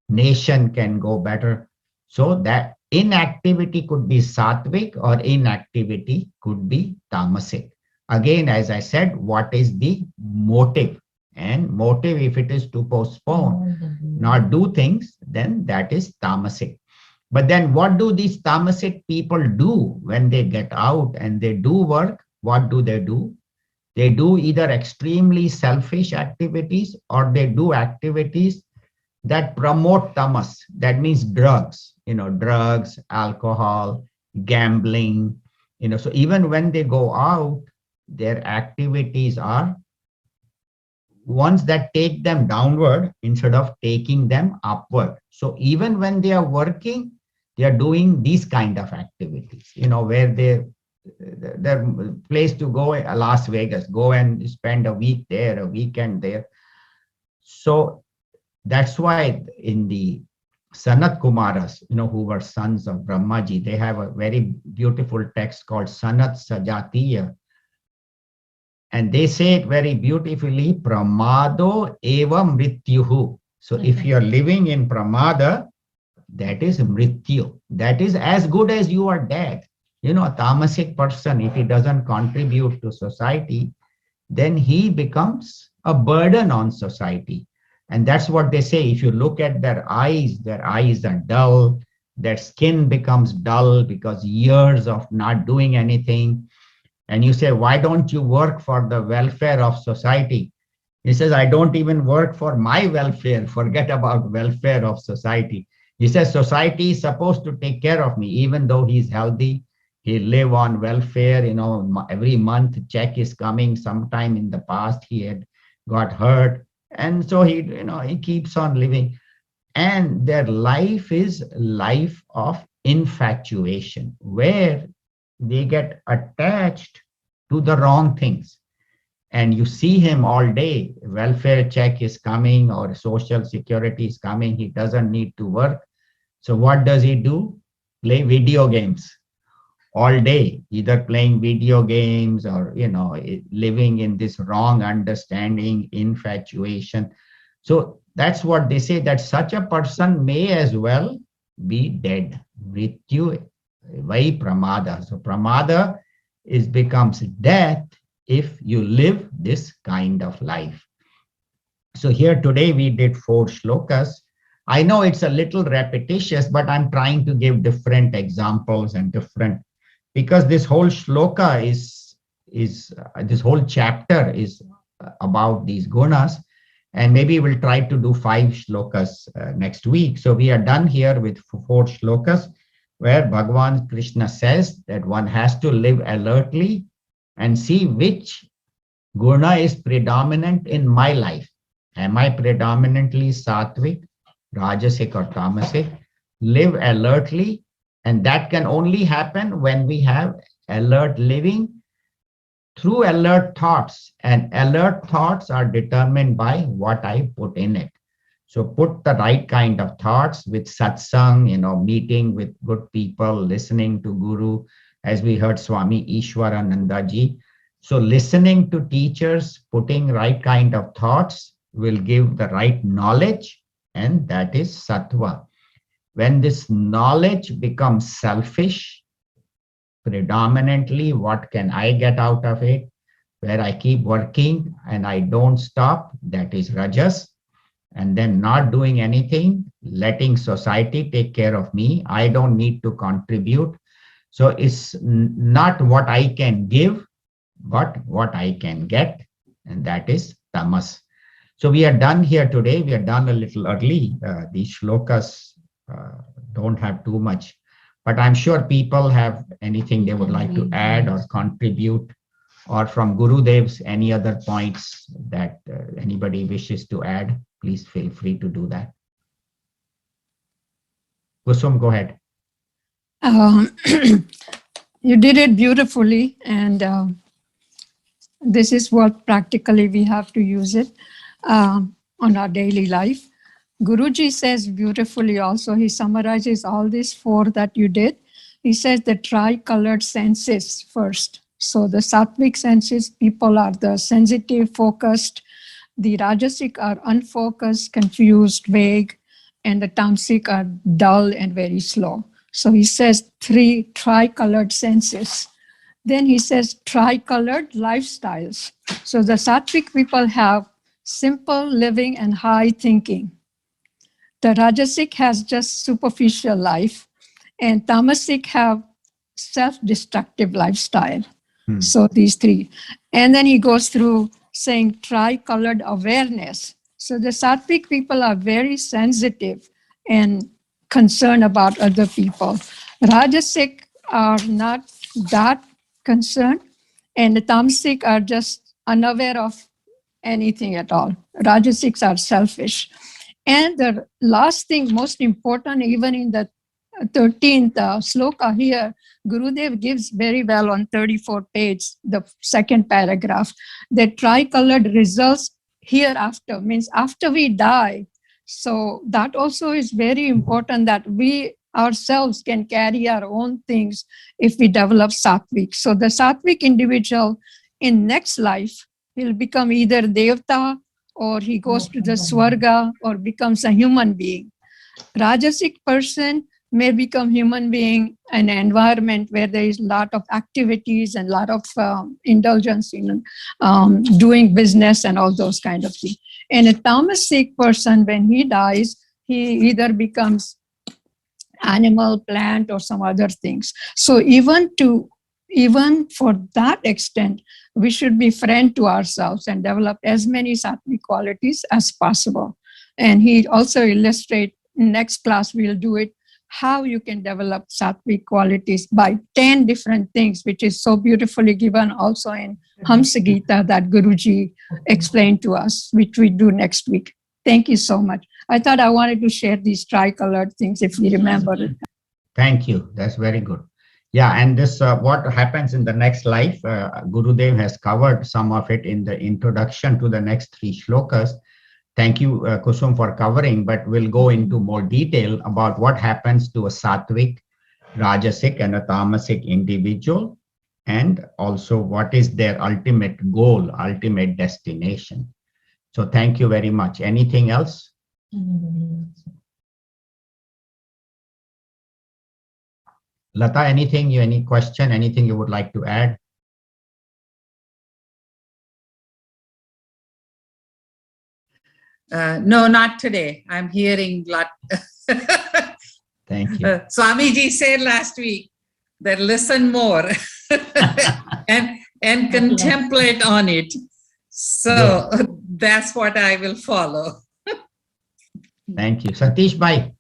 nation can go better. So that inactivity could be sattvic or inactivity could be tamasic. Again, as I said, what is the motive? And motive, if it is to postpone, not do things, then that is tamasic. But then what do these tamasic people do when they get out and they do work? What do? They do either extremely selfish activities or they do activities that promote tamas. That means drugs, drugs, alcohol, gambling, so even when they go out, their activities are ones that take them downward instead of taking them upward. So even when they are working, they are doing these kind of activities, where their place to go, Las Vegas, go and spend a week there, a weekend there. So that's why in the Sanat Kumaras, who were sons of Brahmaji, they have a very beautiful text called Sanat Sajatiya. And they say it very beautifully, pramado eva mrityuhu. So if you're living in pramada, that is mrityu. That is as good as you are dead. A tamasic person, if he doesn't contribute to society, then he becomes a burden on society. And that's what they say. If you look at their eyes are dull, their skin becomes dull because years of not doing anything. And you say, why don't you work for the welfare of society? He says, I don't even work for my welfare. Forget about welfare of society. He says, society is supposed to take care of me, even though he's healthy. He live on welfare, every month check is coming. Sometime in the past, he had got hurt. And so he keeps on living. And their life is life of infatuation, where they get attached to the wrong things. And you see him all day, welfare check is coming or social security is coming. He doesn't need to work. So what does he do? Play video games all day, either playing video games or, living in this wrong understanding, infatuation. So that's what they say, that such a person may as well be dead. Mrityu vai pramada. So pramada becomes death if you live this kind of life. So here today we did 4 shlokas. I know it's a little repetitious, but I'm trying to give different examples and different, because this whole shloka is this whole chapter is about these gunas, and maybe we'll try to do 5 shlokas next week. So we are done here with 4 shlokas, where Bhagavan Krishna says that one has to live alertly and see which guna is predominant in my life. Am I predominantly sattvic, rajasic, or tamasic? Live alertly, and that can only happen when we have alert living through alert thoughts. And alert thoughts are determined by what I put in it. So put the right kind of thoughts with satsang, meeting with good people, listening to Guru, as we heard Swami Ishwarananda ji. So listening to teachers, putting right kind of thoughts will give the right knowledge, and that is sattva. When this knowledge becomes selfish, predominantly what can I get out of it, where I keep working and I don't stop, that is rajas. And then not doing anything, letting society take care of me, I don't need to contribute. So it's not what I can give, but what I can get, and that is tamas. So we are done here today. We are done a little early. These shlokas don't have too much, but I'm sure people have anything they would like to add or contribute, or from Gurudev's any other points that anybody wishes to add. Please feel free to do that. Kusum, go ahead. You did it beautifully, and this is what practically we have to use it on our daily life. Guruji says beautifully also, he summarizes all these four that you did. He says the tri-colored senses first. So the sattvic senses, people are the sensitive, focused. The rajasic are unfocused, confused, vague, and the tamasic are dull and very slow. So he says three tri-colored senses. Then he says tri-colored lifestyles. So the sattvic people have simple living and high thinking. The rajasic has just superficial life, and tamasic have self-destructive lifestyle. So these three. And then he goes through saying tri-colored awareness. So the sattvic people are very sensitive and concerned about other people. Rajasic are not that concerned, and the tamasic are just unaware of anything at all. Rajasics are selfish. And the last thing, most important, even in the 13th sloka here, Gurudev gives very well on 34 page, the second paragraph, that tri-colored results hereafter, means after we die. So that also is very important, that we ourselves can carry our own things if we develop sattvic. So the sattvic individual in next life will become either devta, or he goes to the swarga, or becomes a human being. Rajasic person may become human being in an environment where there is a lot of activities and a lot of indulgence in doing business and all those kind of things. And a tamasic person, when he dies, he either becomes animal, plant, or some other things. So even for that extent, we should be friend to ourselves and develop as many sattvic qualities as possible. And he also illustrates, next class we'll do it, how you can develop sattvic qualities by 10 different things, which is so beautifully given also in Hamsa Gita that Guruji explained to us, which we do next week. Thank you so much. I thought I wanted to share these tri-colored things, if you remember it. Thank you. That's very good. Yeah, and this what happens in the next life, Gurudev has covered some of it in the introduction to the next three shlokas. Thank you, Kusum, for covering, but we'll go into more detail about what happens to a sattvic, rajasic, and a tamasic individual, and also what is their ultimate goal, ultimate destination. So thank you very much. Anything else? Lata, any question, anything you would like to add? No, not today. I'm hearing lot. Thank you. Swamiji said last week that listen more and contemplate on it. So that's what I will follow. Thank you. Satish Bhai.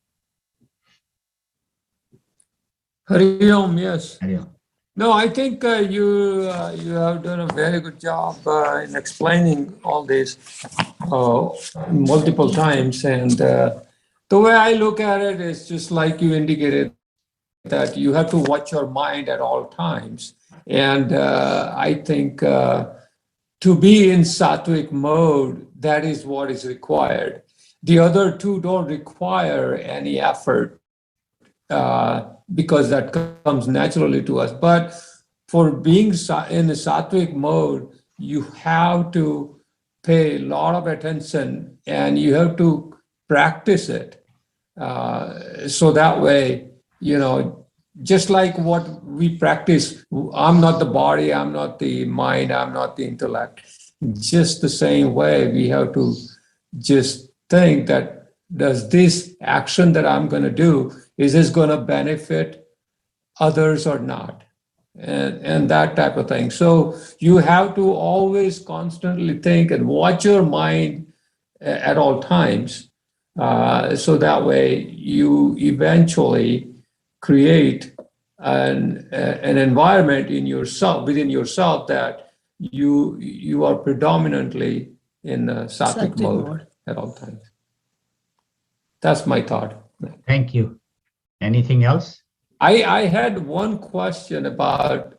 Hari Om, yes. Hari Om. No, I think you have done a very good job in explaining all this multiple times. And the way I look at it is just like you indicated, that you have to watch your mind at all times. And I think to be in sattvic mode, that is what is required. The other two don't require any effort, because that comes naturally to us. But for being in the sattvic mode, you have to pay a lot of attention and you have to practice it. So that way, just like what we practice, I'm not the body, I'm not the mind, I'm not the intellect. Just the same way, we have to just think that, does this action that I'm going to do, is this going to benefit others or not? And that type of thing. So you have to always constantly think and watch your mind at all times. So that way you eventually create an environment in yourself, within yourself, that you are predominantly in sattvic mode at all times. That's my thought. Thank you. Anything else? I had one question about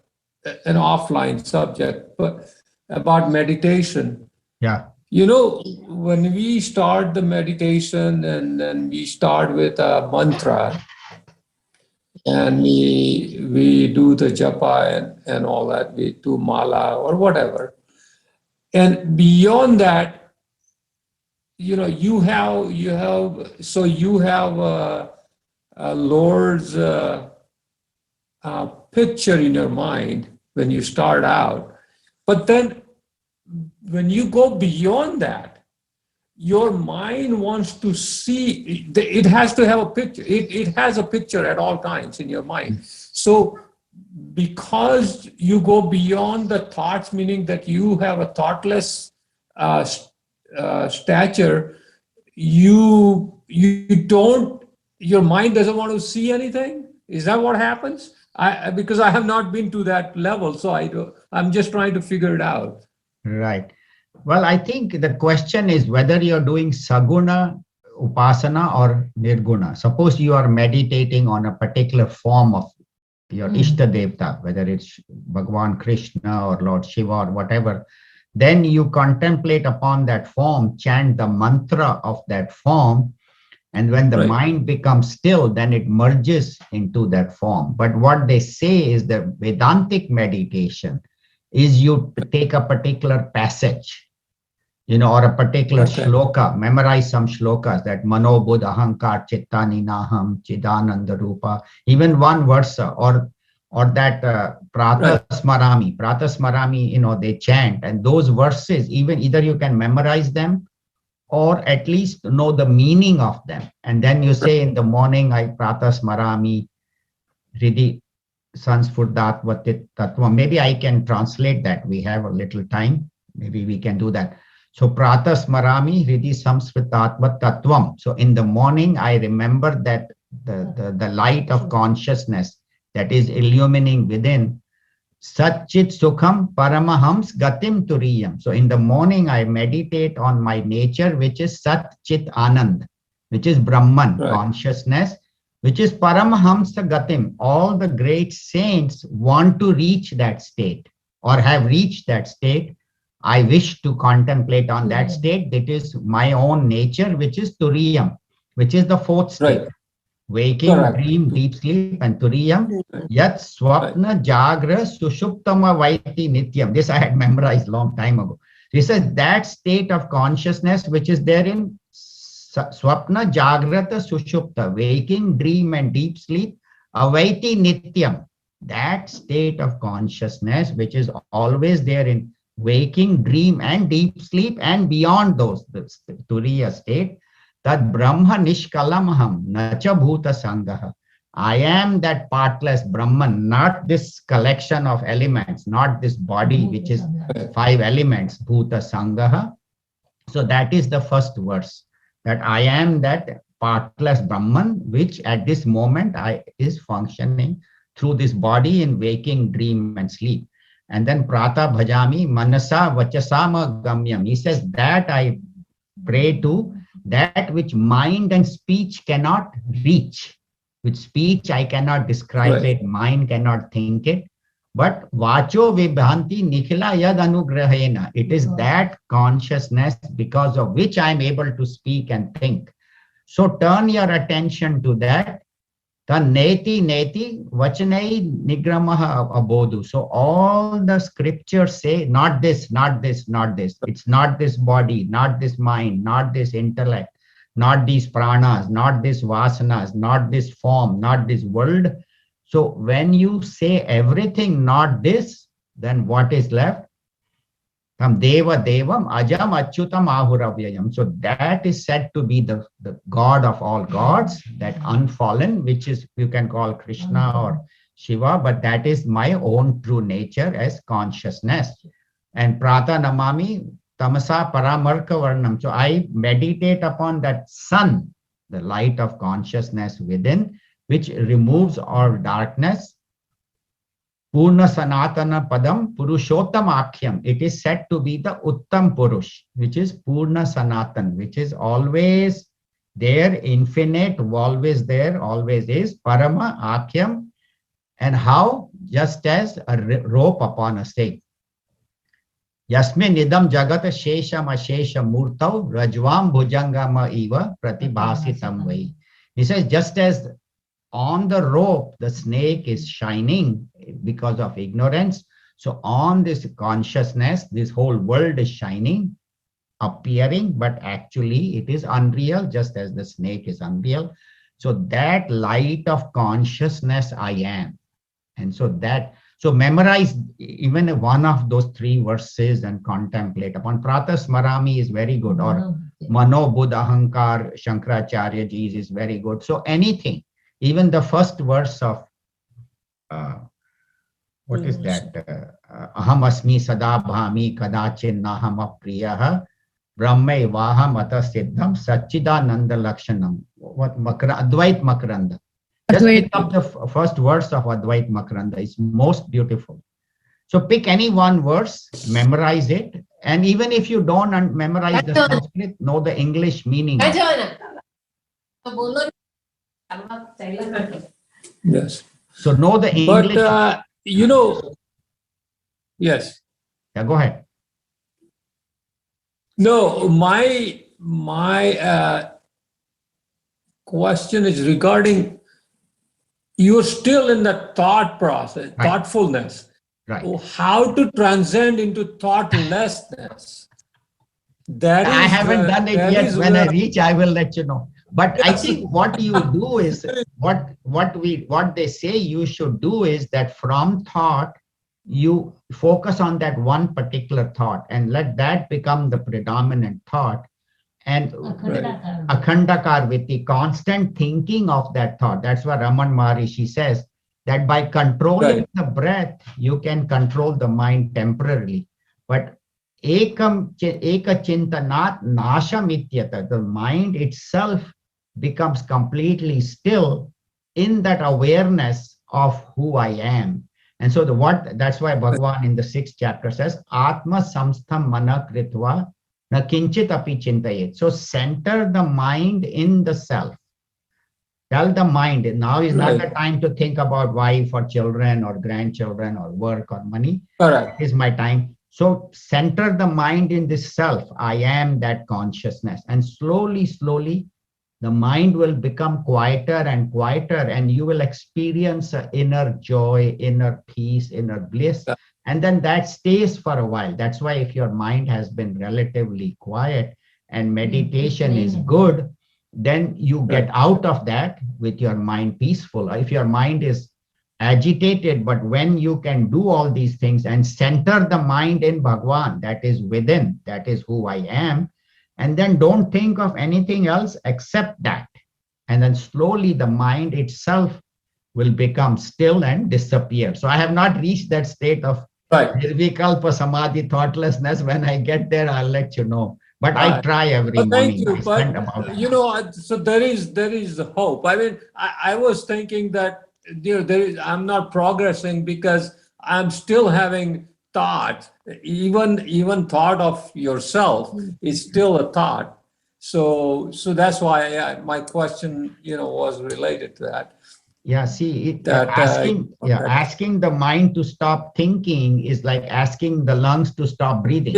an offline subject, but about meditation. Yeah. You know, when we start the meditation and then we start with a mantra and we do the japa and all that, we do mala or whatever. And beyond that, you know, you have a Lord's picture in your mind when you start out. But then when you go beyond that, your mind wants to see, it has to have a picture. It has a picture at all times in your mind. So because you go beyond the thoughts, meaning that you have a thoughtless stature, you don't, your mind doesn't want to see anything. Is that what happens? Because I have not been to that level, so I'm just trying to figure it out. Right. Well, I think the question is whether you're doing saguna upasana or nirguna. Suppose you are meditating on a particular form of your Ishta Devta, whether it's Bhagwan Krishna or Lord Shiva or whatever, then you contemplate upon that form, chant the mantra of that form, and when the Right. mind becomes still, then it merges into that form. But what they say is the Vedantic meditation is you take a particular passage, or a particular Okay. shloka, memorize some shlokas that Mano Buddha Ahankar Chittani Naham Chidananda Rupa, even one verse, or that Prata Smarami, they chant, and those verses, even either you can memorize them or at least know the meaning of them. And then you say in the morning, I Prata Smarami Hridi Sansfurdatva Tattva. Maybe I can translate that. We have a little time. Maybe we can do that. So Prata Smarami Hridi Samsritatva Tattvam. So in the morning, I remember that the light of consciousness that is illumining within, Satchit Sukham Paramahams Gatim Turiyam. So in the morning, I meditate on my nature, which is Sat Chit Anand, which is Brahman, Right. consciousness, which is Paramahamsa Gatim. All the great saints want to reach that state or have reached that state. I wish to contemplate on that state. That is my own nature, which is Turiyam, which is the fourth state. Right. Waking, Correct. dream, deep sleep, and Turiyam. Yat Swapna Jagra Sushuptama Vaiti Nityam. This I had memorized long time ago. He says that state of consciousness which is there in Swapna Jagrata Sushupta, waking, dream, and deep sleep, Avaiti Nityam. That state of consciousness which is always there in waking, dream, and deep sleep, and beyond those, the Turiya state, that Brahma Nishkalamaham Nacha Bhuta Sangaha. I am that partless Brahman, not this collection of elements, not this body, which is 5 elements, Bhuta Sangaha. So that is the first verse, that I am that partless Brahman, which at this moment is functioning through this body in waking, dream, and sleep. And then Prata Bhajami Manasa Vachasama Gamyam. He says that I pray to that which mind and speech cannot reach. With speech, I cannot describe Right. it, mind cannot think it. But Vacho Vibhanti Nikhila Yad Anugrahena. It is that consciousness because of which I am able to speak and think. So turn your attention to that. The neti vachanai nigramaha abodu. So all the scriptures say, not this, not this, not this. It's not this body, not this mind, not this intellect, not these pranas, not this vasanas, not this form, not this world. So when you say everything, not this, then what is left? Deva Devam Ajam Achyutam Ahuravyayam. So that is said to be the God of all gods, that unfallen, which is you can call Krishna or Shiva, but that is my own true nature as consciousness. And Prata Namami Tamasa Paramarka Varnam. So I meditate upon that sun, the light of consciousness within, which removes all darkness. Purna Sanatana Padam Purushottam Akhyam. It is said to be the Uttam Purush, which is Purna Sanatan, which is always there, infinite, always there, always is, Parama Akhyam. And how? Just as a rope upon a stake. Yasmin idam jagata shesham ashesha murtau rajvam bhujangama eva pratibhasitam vai. He says, just as on the rope, the snake is shining because of ignorance. So on this consciousness, this whole world is shining, appearing, but actually it is unreal, just as the snake is unreal. So that light of consciousness I am. And so memorize even one of those 3 verses and contemplate upon. Prata Smarami is very good, or Mano Buddha Ahankar Shankaracharya Ji's is very good. So anything, even the first verse of what is that? Aham asmi sada bhami kadachin naham apriyaha brahme vaham atasiddham satchidananda lakshanam. What Advait Makaranda. Just pick up the first verse of Advait Makaranda. It's most beautiful. So pick any one verse, memorize it, and even if you don't memorize the Sanskrit, know the English meaning. Yes. So know the English. But, yes. Yeah, go ahead. No, my question is regarding, you're still in the thought process, Right. thoughtfulness. Right. How to transcend into thoughtlessness? That is, I haven't done it yet. When I reach, I will let you know. But I think what you do is what they say you should do is that from thought, you focus on that one particular thought and let that become the predominant thought. And akhandakar, with the constant thinking of that thought. That's what Raman Maharishi says, that by controlling the breath, you can control the mind temporarily. But eka chintanat nasham ityata, the mind itself becomes completely still in that awareness of who I am. And so that's why Bhagavan in the 6th chapter says, Atma samstham mana kritva na kinchit api chintayet. So center the mind in the self. Tell the mind, now is not the time to think about wife or children or grandchildren or work or money. Correct. It is my time. So center the mind in this self. I am that consciousness. And slowly, slowly, the mind will become quieter and quieter, and you will experience inner joy, inner peace, inner bliss. And then that stays for a while. That's why if your mind has been relatively quiet and meditation is good, then you get out of that with your mind peaceful. If your mind is agitated, but when you can do all these things and center the mind in Bhagwan, that is within, that is who I am, and then don't think of anything else except that. And then slowly the mind itself will become still and disappear. So I have not reached that state of nirvikalpa samadhi, thoughtlessness. When I get there, I'll let you know. But I try every morning. Thank you. But so there is hope. I mean, I was thinking that I'm not progressing because I'm still having thought. Even thought of yourself is still a thought. So that's why my question, was related to that. Yeah, see, asking the mind to stop thinking is like asking the lungs to stop breathing.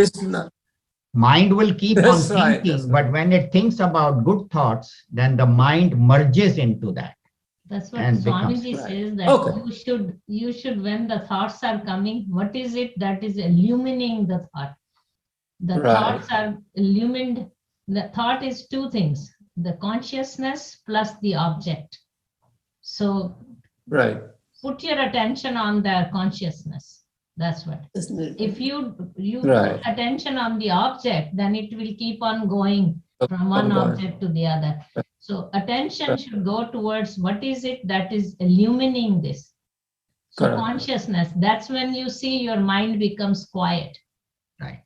Mind will keep on thinking, but when it thinks about good thoughts, then the mind merges into that. That's what Swamiji says, that you should, when the thoughts are coming, what is it that is illumining the thought? The thoughts are illumined. The thought is 2 things, the consciousness plus the object. So put your attention on the consciousness. That's what. If you put attention on the object, then it will keep on going from one object to the other. So attention should go towards what is it that is illumining this. So consciousness, that's when you see your mind becomes quiet. Right.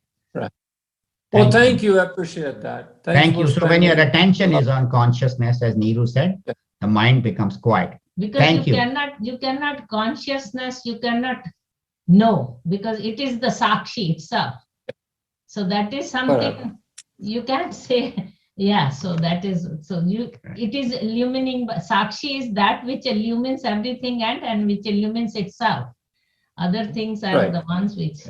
Well, thank you. I appreciate that. Thank you. So when your attention is on consciousness, as Neeru said, the mind becomes quiet. Because you cannot consciousness, you cannot know, because it is the Sakshi itself. So that is something you can't say. Yeah, so that is, it is illumining. Sakshi is that which illumines everything and which illumines itself. Other things are the ones which,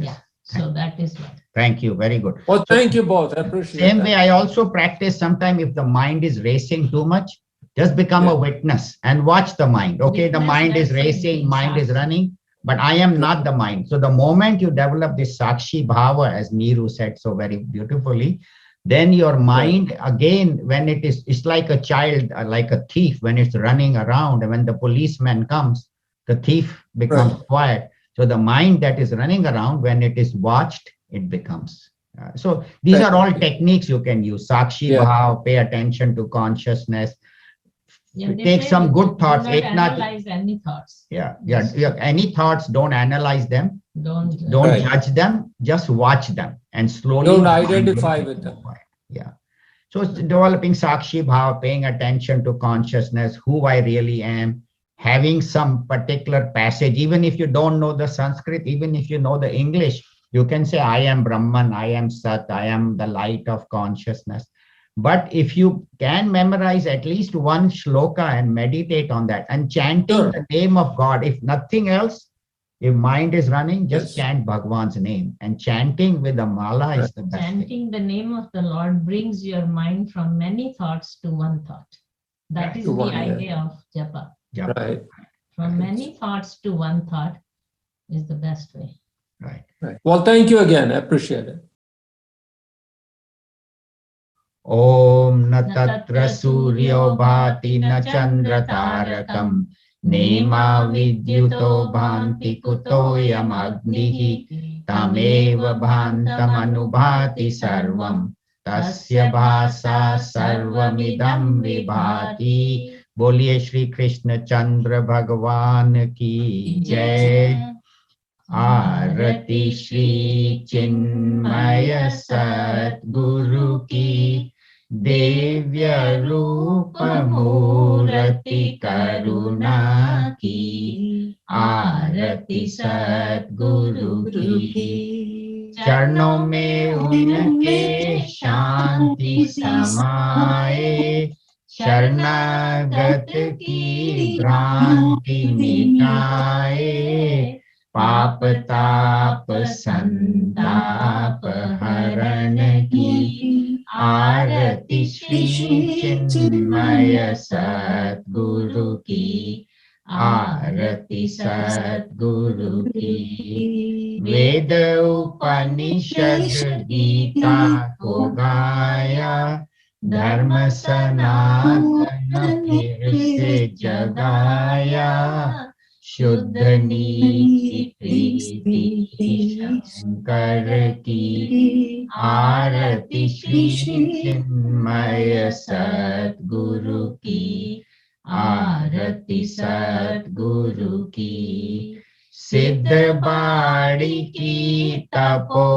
So that is what. Thank you. Very good. Well, thank you both. I appreciate it. Same way, I also practice sometime if the mind is racing too much, just become a witness and watch the mind. Okay, the mind is racing, mind is running, but I am not the mind. So the moment you develop this Sakshi Bhava, as Neeru said so very beautifully, then your mind, again, when it's like a child, like a thief, when it's running around, and when the policeman comes, the thief becomes quiet. So the mind that is running around, when it is watched, it becomes. So these are all techniques you can use. Sakshi Bhav, pay attention to consciousness. Take some good thoughts. Do not analyze any thoughts. Any thoughts, don't analyze them. Don't judge them. Just watch them and slowly. Don't identify with them. Yeah. So it's developing Sakshi Bhav, paying attention to consciousness, who I really am, having some particular passage, even if you don't know the Sanskrit, even if you know the English, you can say, I am Brahman, I am Sat, I am the light of consciousness. But if you can memorize at least one shloka and meditate on that and chanting the name of God, if nothing else, if mind is running, just chant Bhagwan's name. And chanting with the mala is the best Chanting the name of the Lord brings your mind from many thoughts to one thought. That is the idea of japa. Right. From many thoughts to one thought is the best way. Right. Well, thank you again. I appreciate it. Om na tatra suryo bhati na chandra tarakam nema vidyuto bhanti kuto yam agnihi tameva bhantam anubhati sarvam tasya bhasa sarvamidam vibhati. बोलिए श्री कृष्ण चंद्र भगवान की जय। आरती श्री चिन्मय सद्गुरु की दिव्य रूप मूर्ति करुणा की। आरती सद्गुरु की चरणों में उनके शांति समाए। शरणागत की भ्रांति मिटाए। पाप ताप संताप हरण की। आरती श्री चिन्मय सद्गुरु की। आरती सद्गुरु की। वेद उपनिषद गीता को गाया। धर्म सनातन फिर से जगाया। शुद्ध नीति प्रीति शंकर की। आरती श्री चिन्मय सद्गुरु की। आरती सद्गुरु की। सिद्ध बाड़ी की तपो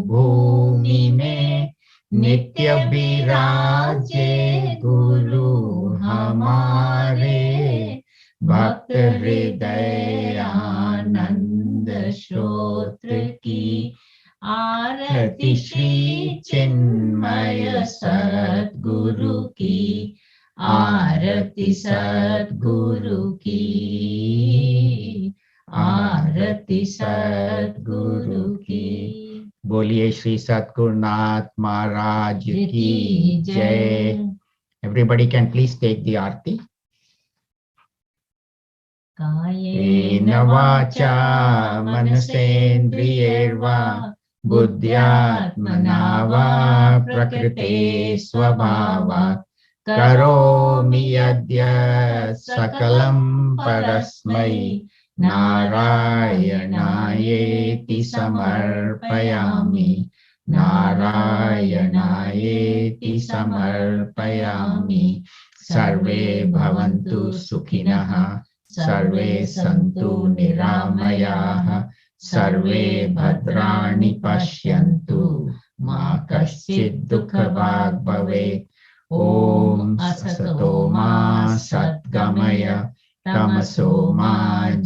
भूमि में नित्य विराजे गुरु हमारे। भक्त हृदय आनंद श्रोत्र की। आरती श्री चिन्मय सद्गुरु की। आरती सद्गुरु की। आरती सद्गुरु की। बोलिए श्री सद्गुरुनाथ महाराज की जय। Everybody can please take the आरती। कायेन वाचा मनसेन्द्रियैर्वा बुद्ध्यात्मना वा प्रकृते स्वभावात् करोमि यद्यत् सकलं परस्मै नारायणायेति समर्पयामि। नारायणायेति समर्पयामि। सर्वे भवन्तु सुखिनः। सर्वे सन्तु निरामयाः। सर्वे भद्राणि पश्यन्तु मा कश्चित् दुःखभाग् भवेत्। ॐ असतो मा सद्गमय तमसो मा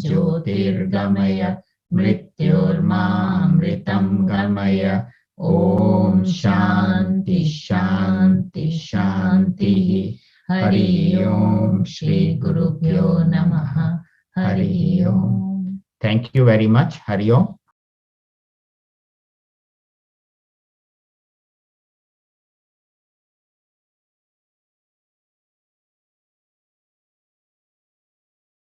ज्योतिर्गमय मृत्योर्मामृतं गमय। ॐ शान्ति शान्ति शान्तिः। हरि ओम श्री गुरुभ्यो नमः। हरि ओम। Thank you very much. Hari Om.